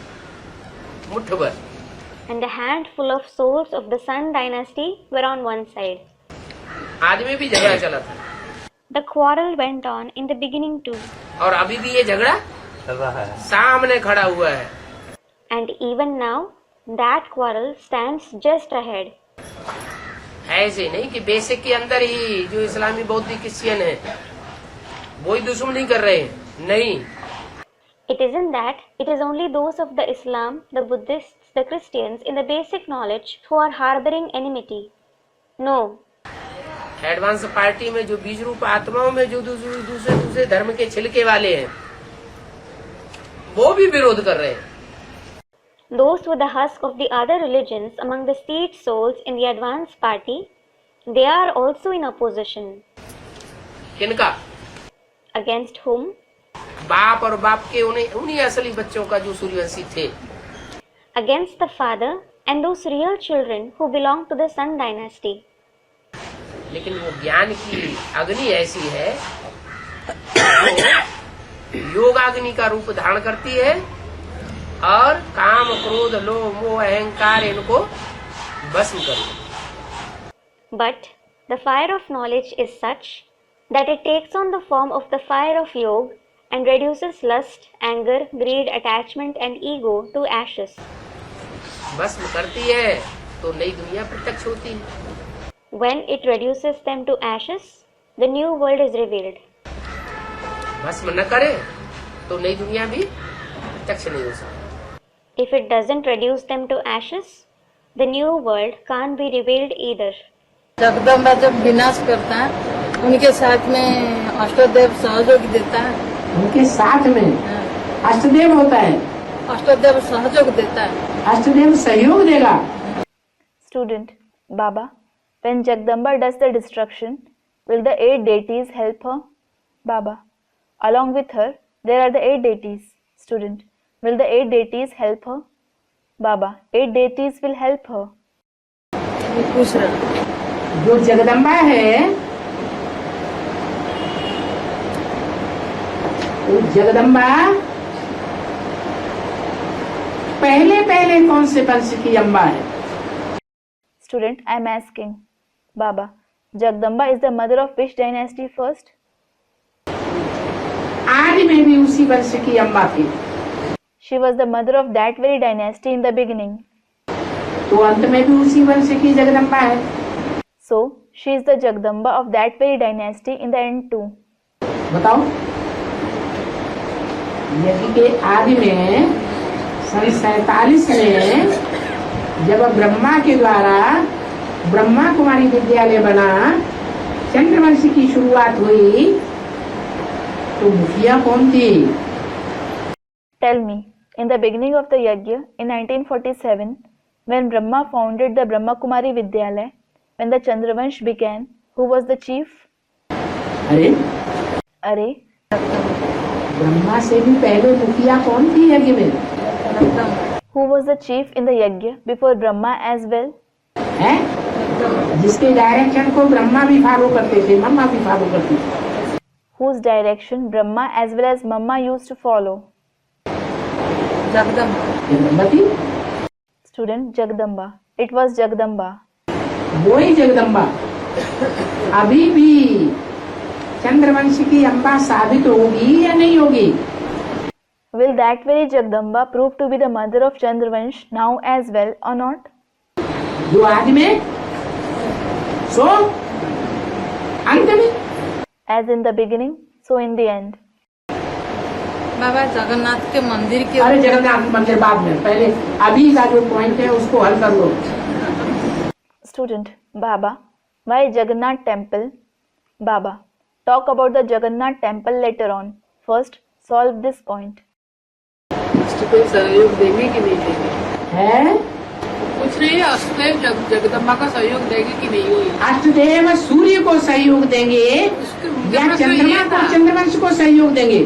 मुट्ठ भर. And a handful of souls of the Sun dynasty were on one side. आदमी भी झगड़ा चला था. The quarrel went on in the beginning too. और अभी भी ये झगड़ा चल रहा है, सामने खड़ा हुआ है. And even now, that quarrel stands just ahead. ऐसे नहीं कि बेसिक के अंदर ही जो इस्लामी बौद्ध क्रिश्चियन है वो ही दुश्मनी कर रहे हैं. नहीं. It isn't that. It is only those of the Islam, the Buddhists, the Christians in the basic knowledge who are harboring enmity. No. Advance party में जो बीज रूप आत्माओं में जो दूसरे धर्म के छिलके वाले हैं वो भी विरोध कर रहे हैं. Those with the husk of the other religions among the seed souls in the advanced party, they are also in opposition. किनका? Against whom? बाप और बाप के उन्हीं असली बच्चों का जो सूर्यवंशी थे. Against the father and those real children who belong to the Sun dynasty. लेकिन वो ज्ञान की अग्नि ऐसी है जो योगाग्नि का रूप धारण करती है और काम क्रोध लोभ मोह अहंकार इनको भस्म कर. But the fire of knowledge is such that it takes on the form of the fire of yoga and reduces lust, anger, greed, attachment and ego to ashes. भस्म करती है तो नई दुनिया प्रत्यक्ष होती है. When it reduces them to ashes, the new world is revealed. भस्म न करे तो नई दुनिया भी प्रत्यक्ष नहीं हो सकती. If it doesn't reduce them to ashes, the new world can't be revealed either. Jagdamba जब विनाश करता है उनके साथ में अष्टदेव सहयोग देता है. उनके साथ में अष्टदेव होता है. अष्टदेव सहयोग देता है. अष्टदेव सहयोग देगा. Student, Baba, when Jagdamba does the destruction, will the 8 deities help her? Baba, along with her, there are the 8 deities. Student, will the 8 deities help her? Baba, 8 deities will help her. पूछ रहा जो जगदम्बा है वो जगदम्बा पहले कौन से वंश की अम्बा है? Student, I am asking. Baba, Jagdamba is the mother of which dynasty first? आदि में भी उसी वंश की अम्बा थी. She was the mother of that very dynasty in the beginning. तो अंत में भी उसी वंश की जगदम्बा है. So, she is the Jagdamba of that very dynasty in the end too. बताओ. यज्ञ के आदि में सन 47 में जब ब्रह्मा के द्वारा ब्रह्मा कुमारी विद्यालय बना, चंद्रवंश की शुरुआत हुई, तो मुखिया कौन थी? Tell me, in the beginning of the Yajna in 1947, when Brahma founded the Brahma Kumari Vidyalaya, when the Chandravansh began, who was the chief? अरे ब्रह्मा से भी पहले मुखिया कौन थी यज्ञ में? Who was the chief in the yajna before Brahma as well? है जिसके डायरेक्शन को ब्रह्मा भी फॉलो करते थे, मम्मा भी फॉलो करती थी। Whose direction Brahma as well as Mama used to follow? Jagdamba थी। Student Jagdamba. It was Jagdamba. वही जगदम्बा अभी भी चंद्रवंश की अम्बा साबित होगी या नहीं होगी? Will that very Jagdamba prove to be the mother of Chandravansh now as well or not? जो आदि में सो अंत में, As in the beginning, so in the end. बाबा जगन्नाथ के मंदिर के अरे जगन्नाथ मंदिर बाद में, पहले अभी का जो पॉइंट है उसको हल कर लो। Student Baba, why Jagannath temple? Baba, talk about the Jagannath temple later on. First, solve this point. कोई सहयोग देंगे कि नहीं देंगे? है कुछ नहीं, अष्टदेव जगदम्बा का सहयोग देंगे कि नहीं होगी? अष्टदेव सूर्य को सहयोग देंगे या चंद्रमा को, चंद्रवंश को सहयोग देंगे?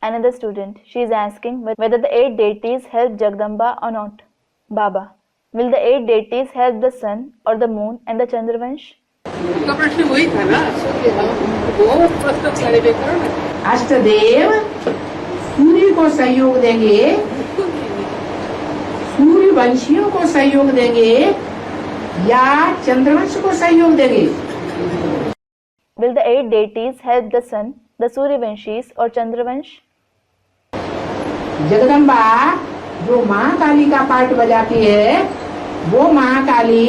Another student, she is asking whether the 8 deities help Jagdamba or not. Baba, will the 8 deities help the sun or the moon and the Chandravansh? उनका प्रश्न वही था ना, वो प्रश्न क्लैरिफाई करो ना। अष्टदेव सूर्य को सहयोग देंगे, सूर्यवंशियों को सहयोग देंगे या चंद्रवंश को सहयोग देंगे? Will the 8 deities help the sun, the Suryavanshis or Chandravansh? Jagdamba जो महाकाली का पार्ट बजाती है, वो महाकाली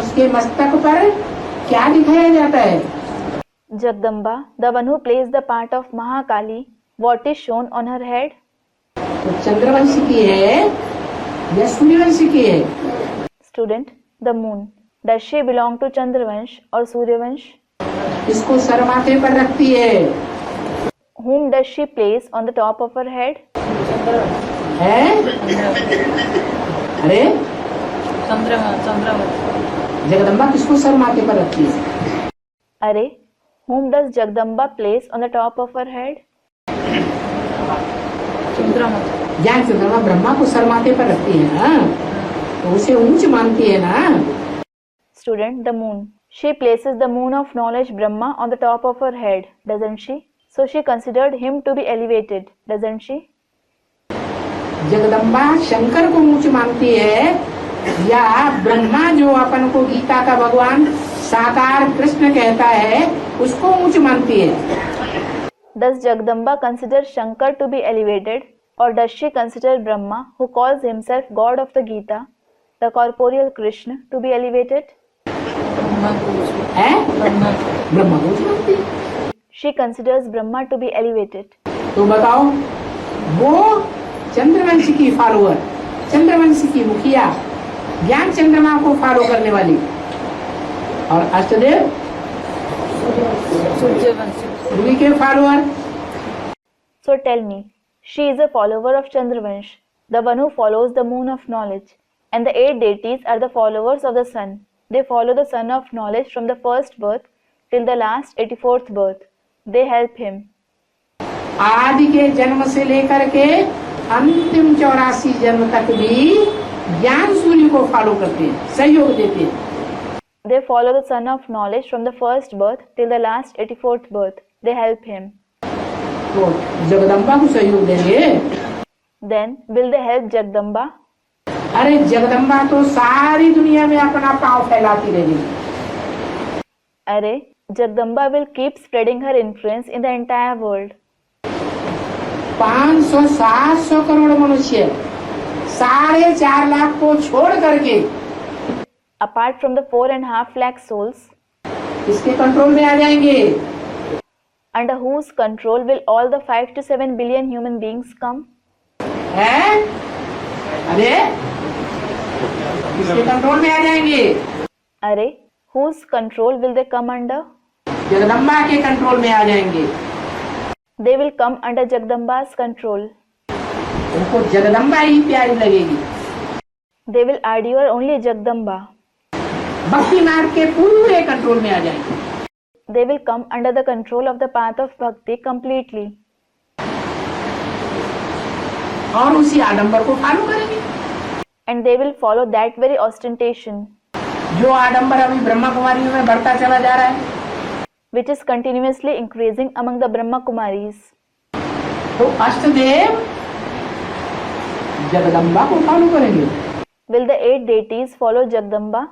उसके मस्तक पर क्या दिखाया जाता है? Jagdamba, the one who plays the part of Mahakali, what is shown on her head? तो चंद्रवंश की है या सूर्यवंश की है? Student, the moon. Does she belong to Chandravansh or Suryavansh? इसको सर माथे पर रखती है। Whom does she place on the top of her head? है? अरे जगदम्बा किसको सर माथे पर रखती है? Are, whom does Jagdamba place on the top of her head? ज्ञान चंद्रमा ब्रह्मा को सर माथे पर रखती है ना, तो उसे ऊंच मानती है ना। Student, the moon. She places the moon of knowledge Brahma on the top of her head, doesn't she? So she considered him to be elevated, doesn't she? Jagdamba Shankar को ऊंच मानती है या ब्रह्मा जो अपन को गीता का भगवान साकार कृष्ण कहता है उसको ऊंच मानती है? Does Jagdamba consider Shankar to be elevated, or does she consider Brahma, who calls himself God of the Gita, the corporeal Krishna, to be elevated? Brahma को ऊंच मानती है। She considers Brahma to be elevated. तो बताओ, वो चंद्रवंश की follower, Chandravansh की मुखिया, ज्ञान चंद्रमा को फॉलो करने वाली, और अष्टदेव सूर्य के follower. So tell me, she is a follower of Chandravansh, the one who follows the moon of knowledge, and the 8 deities are the followers of the sun. They follow the sun of knowledge from the first birth till the last 84th birth. They help him. आदि के जन्म से लेकर के अंतिम 84 जन्म तक भी ज्ञान सूर्य को फॉलो करते हैं, सहयोग देते हैं। They follow the sun of knowledge from the first birth till the last 84th birth. They help him. तो जगदम्बा को सहयोग देंगे? Then will they help Jagdamba? अरे जगदम्बा तो सारी दुनिया में अपना पांव फैलाती रहेगी। अरे Jagdamba will keep spreading her influence in the entire world. 500-700 crore मनुष्य 4.5 लाख को छोड़ करके, apart from the 4.5 lakh souls, इसके कंट्रोल में आ जाएंगे। under whose control will all the 5 to 7 billion human beings come? है? अरे इसके कंट्रोल में आ जाएंगे। अरे whose control will they come under? Jagdamba के कंट्रोल में आ जाएंगे। They will come under Jagdamba's control. उनको जगदम्बा ही प्यारी लगेगी। They will adore only Jagdamba. भक्ति मार्ग के पूरे कंट्रोल में आ जाएंगे। They will come under the control of the path of bhakti completely. और उसी आडंबर को फॉलो करेंगे। And they will follow that very ostentation, जो आडंबर अभी ब्रह्मा कुमारियों में बढ़ता चला जा रहा है, which is continuously increasing among the Brahma Kumaris. तो अष्टदेव जगदम्बा को फॉलो करेंगे। Will the 8 deities follow Jagdamba?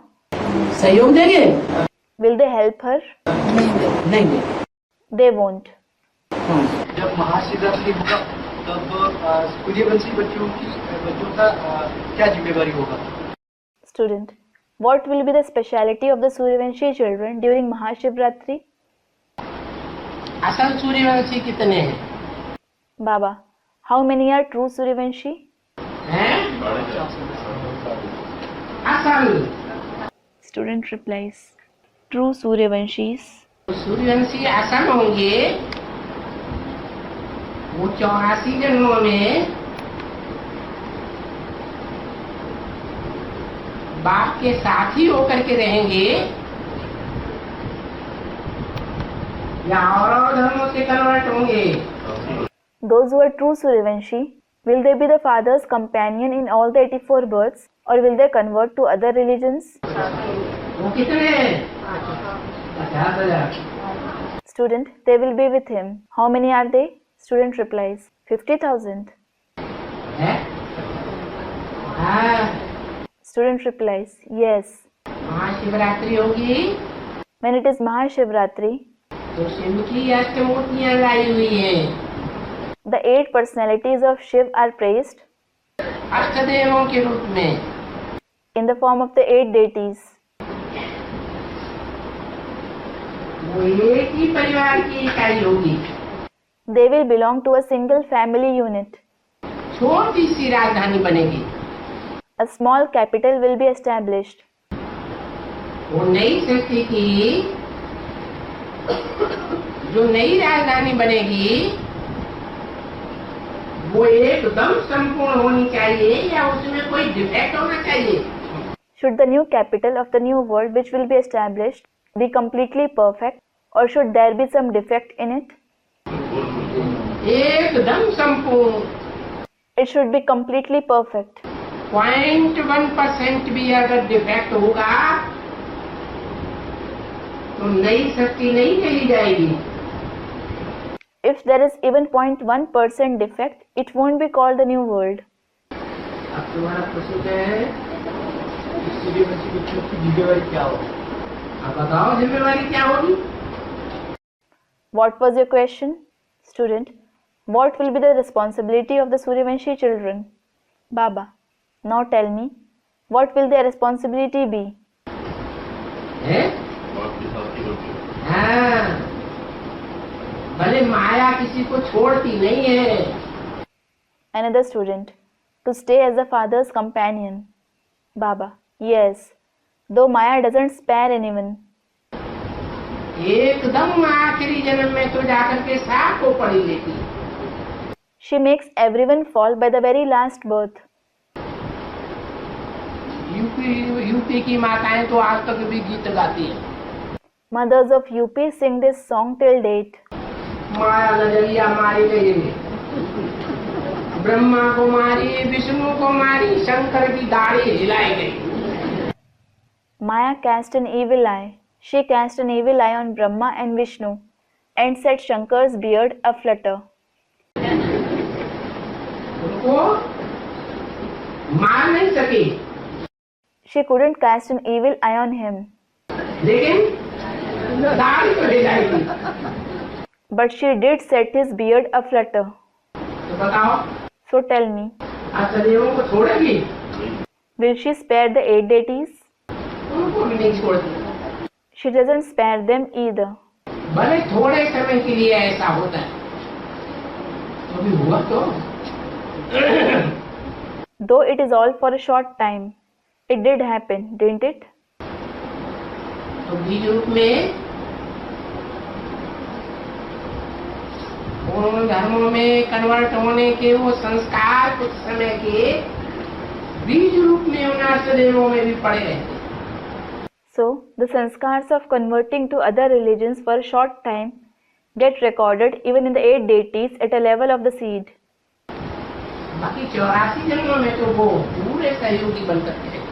सहयोग देंगे? Will they help her? नहीं दे। They won't. जब महाशिवरात्रि होगा तब सूर्यवंशी बच्चों का क्या जिम्मेवारी होगा? Student, what will be the speciality of the Suryavanshi children during Mahashivratri? असल सूर्यवंशी कितने हैं? Baba, how many are true Suryavanshi? असल Student replies, true Suryavanshis. Suryavanshi असल होंगे वो 84 जन्मों में बाप के साथ ही होकर के रहेंगे या और धर्मों से कन्वर्ट होंगे। Those who are true Suryavanshi, will they be the father's companion in all the 84 births, or will they convert to other religions? वो कितने? 50,000। Student, they will be with him. How many are they? Student replies, 50,000. Student replies, yes. Mahashivratri होगी When it is Mahashivratri, तो शिव की अष्टमूर्तियां लाई हुई हैं। the 8 personalities of Shiv are praised अष्टदेवों के रूप में in the form of the 8 deities. वो एक ही परिवार की इकाई होगी। They will belong to a single family unit. छोटी सी राजधानी बनेगी। A small capital will be established. वो नई सृष्टि की जो नई राजधानी बनेगी वो एकदम संपूर्ण होनी चाहिए या उसमें कोई डिफेक्ट होना चाहिए? Should the new capital of the new world which will be established be completely perfect, or should there be some defect in it? एकदम संपूर्ण। It should be completely perfect. 0.1% भी अगर डिफेक्ट होगा तो नई सृष्टि नहीं चली जाएगी। If there is even 0.1% defect, it won't be called the new world. अब तुम्हारा प्रश्न क्या है? सूर्यवंशी बच्चों की जिम्मेवारी क्या होगी? अब बताओ जिम्मेवारी क्या होगी? What was your question? Student, what will be the responsibility of the Suryavanshi children? Baba, now tell me, what will their responsibility be? हाँ, भले माया किसी को छोड़ती नहीं है। Another student, to stay as the father's companion. Baba, yes, though Maya doesn't spare anyone. एकदम आखिरी जन्म में तो जाकर के सांप को पड़ी लेती। She makes everyone fall by the very last birth. UP की माताएं तो आज तक भी गीत गाती हैं। Mothers of UP sing this song till date. माया नजरिया मारी गई, ब्रह्मा को मारी, विष्णु को मारी, शंकर की दाढ़ी हिलाई गई। Maya cast an evil eye. She cast an evil eye on Brahma and Vishnu and set Shankar's beard aflutter. उनको मार नहीं सकी, She couldn't cast an evil eye on him, लेकिन दाढ़ी तो हिलाई गई। but she did set his beard aflutter. तो बताओ, So tell me, अष्टदेवों को छोड़ेगी? will she spare the 8 deities? उनको भी नहीं छोड़ती। She doesn't spare them either. भले थोड़े समय के लिए ऐसा होता है, तो भी हुआ तो। Though it is all for a short time, it did happen, didn't it? तो बीज रूप में उन धर्मों में कन्वर्ट होने के वो संस्कार कुछ समय के बीज रूप में उन अष्टदेवों में भी पड़े रहते। So, the sanskars of converting to other religions for a short time get recorded even in the 8 deities at a level of the seed. बाकी 84 जन्मों में तो वो पूरे सहयोगी बन सकते हैं।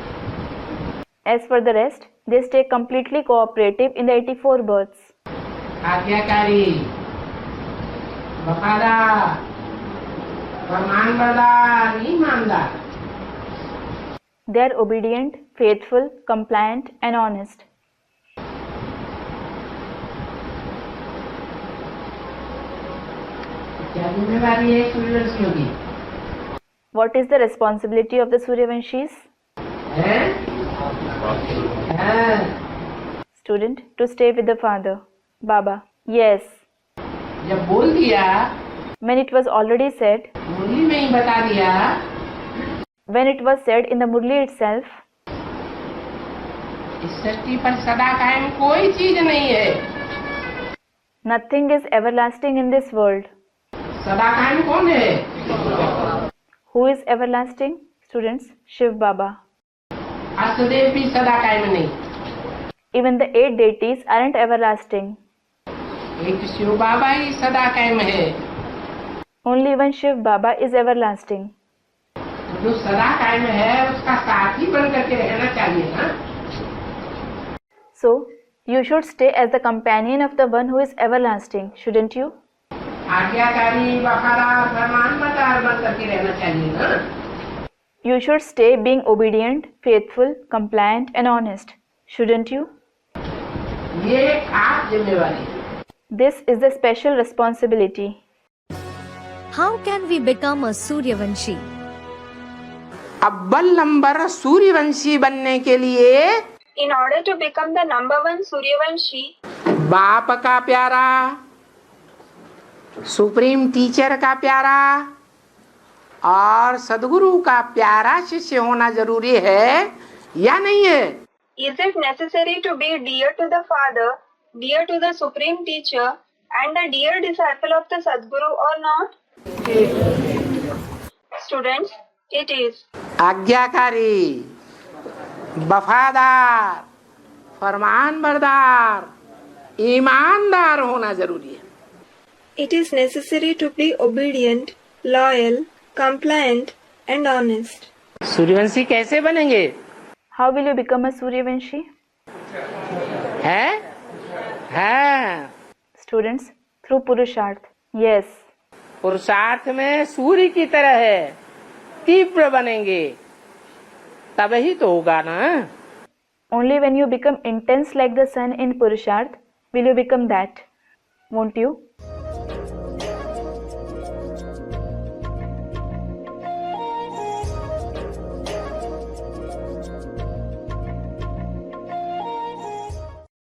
As for the rest, they stay completely cooperative in the 84 births. आज्ञाकारी, वफादार, फरमानबरदार, ईमानदार। They are obedient, faithful, compliant, and honest. क्या जिम्मेवारी है सूर्यवंशियों की? What is the responsibility of the Suryavanshis? Student, to stay with the father. Baba, yes. जब बोल दिया, When it was already said, मुरली में ही बता दिया, when it was said in the Murli itself, इस सृष्टि पर सदा कायम कोई चीज नहीं है। nothing is everlasting in this world. सदा कायम कौन है? Who is everlasting? Students, Shiv Baba. अष्टदेव भी सदा कायम नहीं। Even the 8 deities aren't everlasting. एक शिव बाबा ही सदा कायम है। Only one Shiv Baba is everlasting. जो सदा कायम है उसका साथी बन करके रहना चाहिए ना। So, you should stay as the companion of the one who is everlasting, shouldn't you? आज्ञाकारी, वफादार, फरमानबरदार बन करके रहना चाहिए ना। You should stay being obedient, faithful, compliant, and honest, shouldn't you? ये खास जिम्मेवारी है। This is the special responsibility. How can we become a Suryavanshi? अव्वल नंबर सूर्यवंशी बनने के लिए In order to become the number one Suryavanshi, बाप का प्यारा, सुप्रीम टीचर का प्यारा और सदगुरु का प्यारा शिष्य होना जरूरी है या नहीं है? is it necessary to be dear to the Father, dear to the Supreme Teacher, and a dear disciple of the Sadguru or not? Students, it is. आज्ञाकारी, वफादार, फरमानबरदार, ईमानदार होना जरूरी है। It is necessary to be obedient, loyal, compliant, and honest. Suryavanshi कैसे बनेंगे? How will you become a Suryavanshi? है Students, through Purusharth. Yes. पुरुषार्थ में सूर्य की तरह है, तीव्र बनेंगे, तब ही तो होगा ना। Only when you become intense like the sun in Purusharth will you become that. Won't you?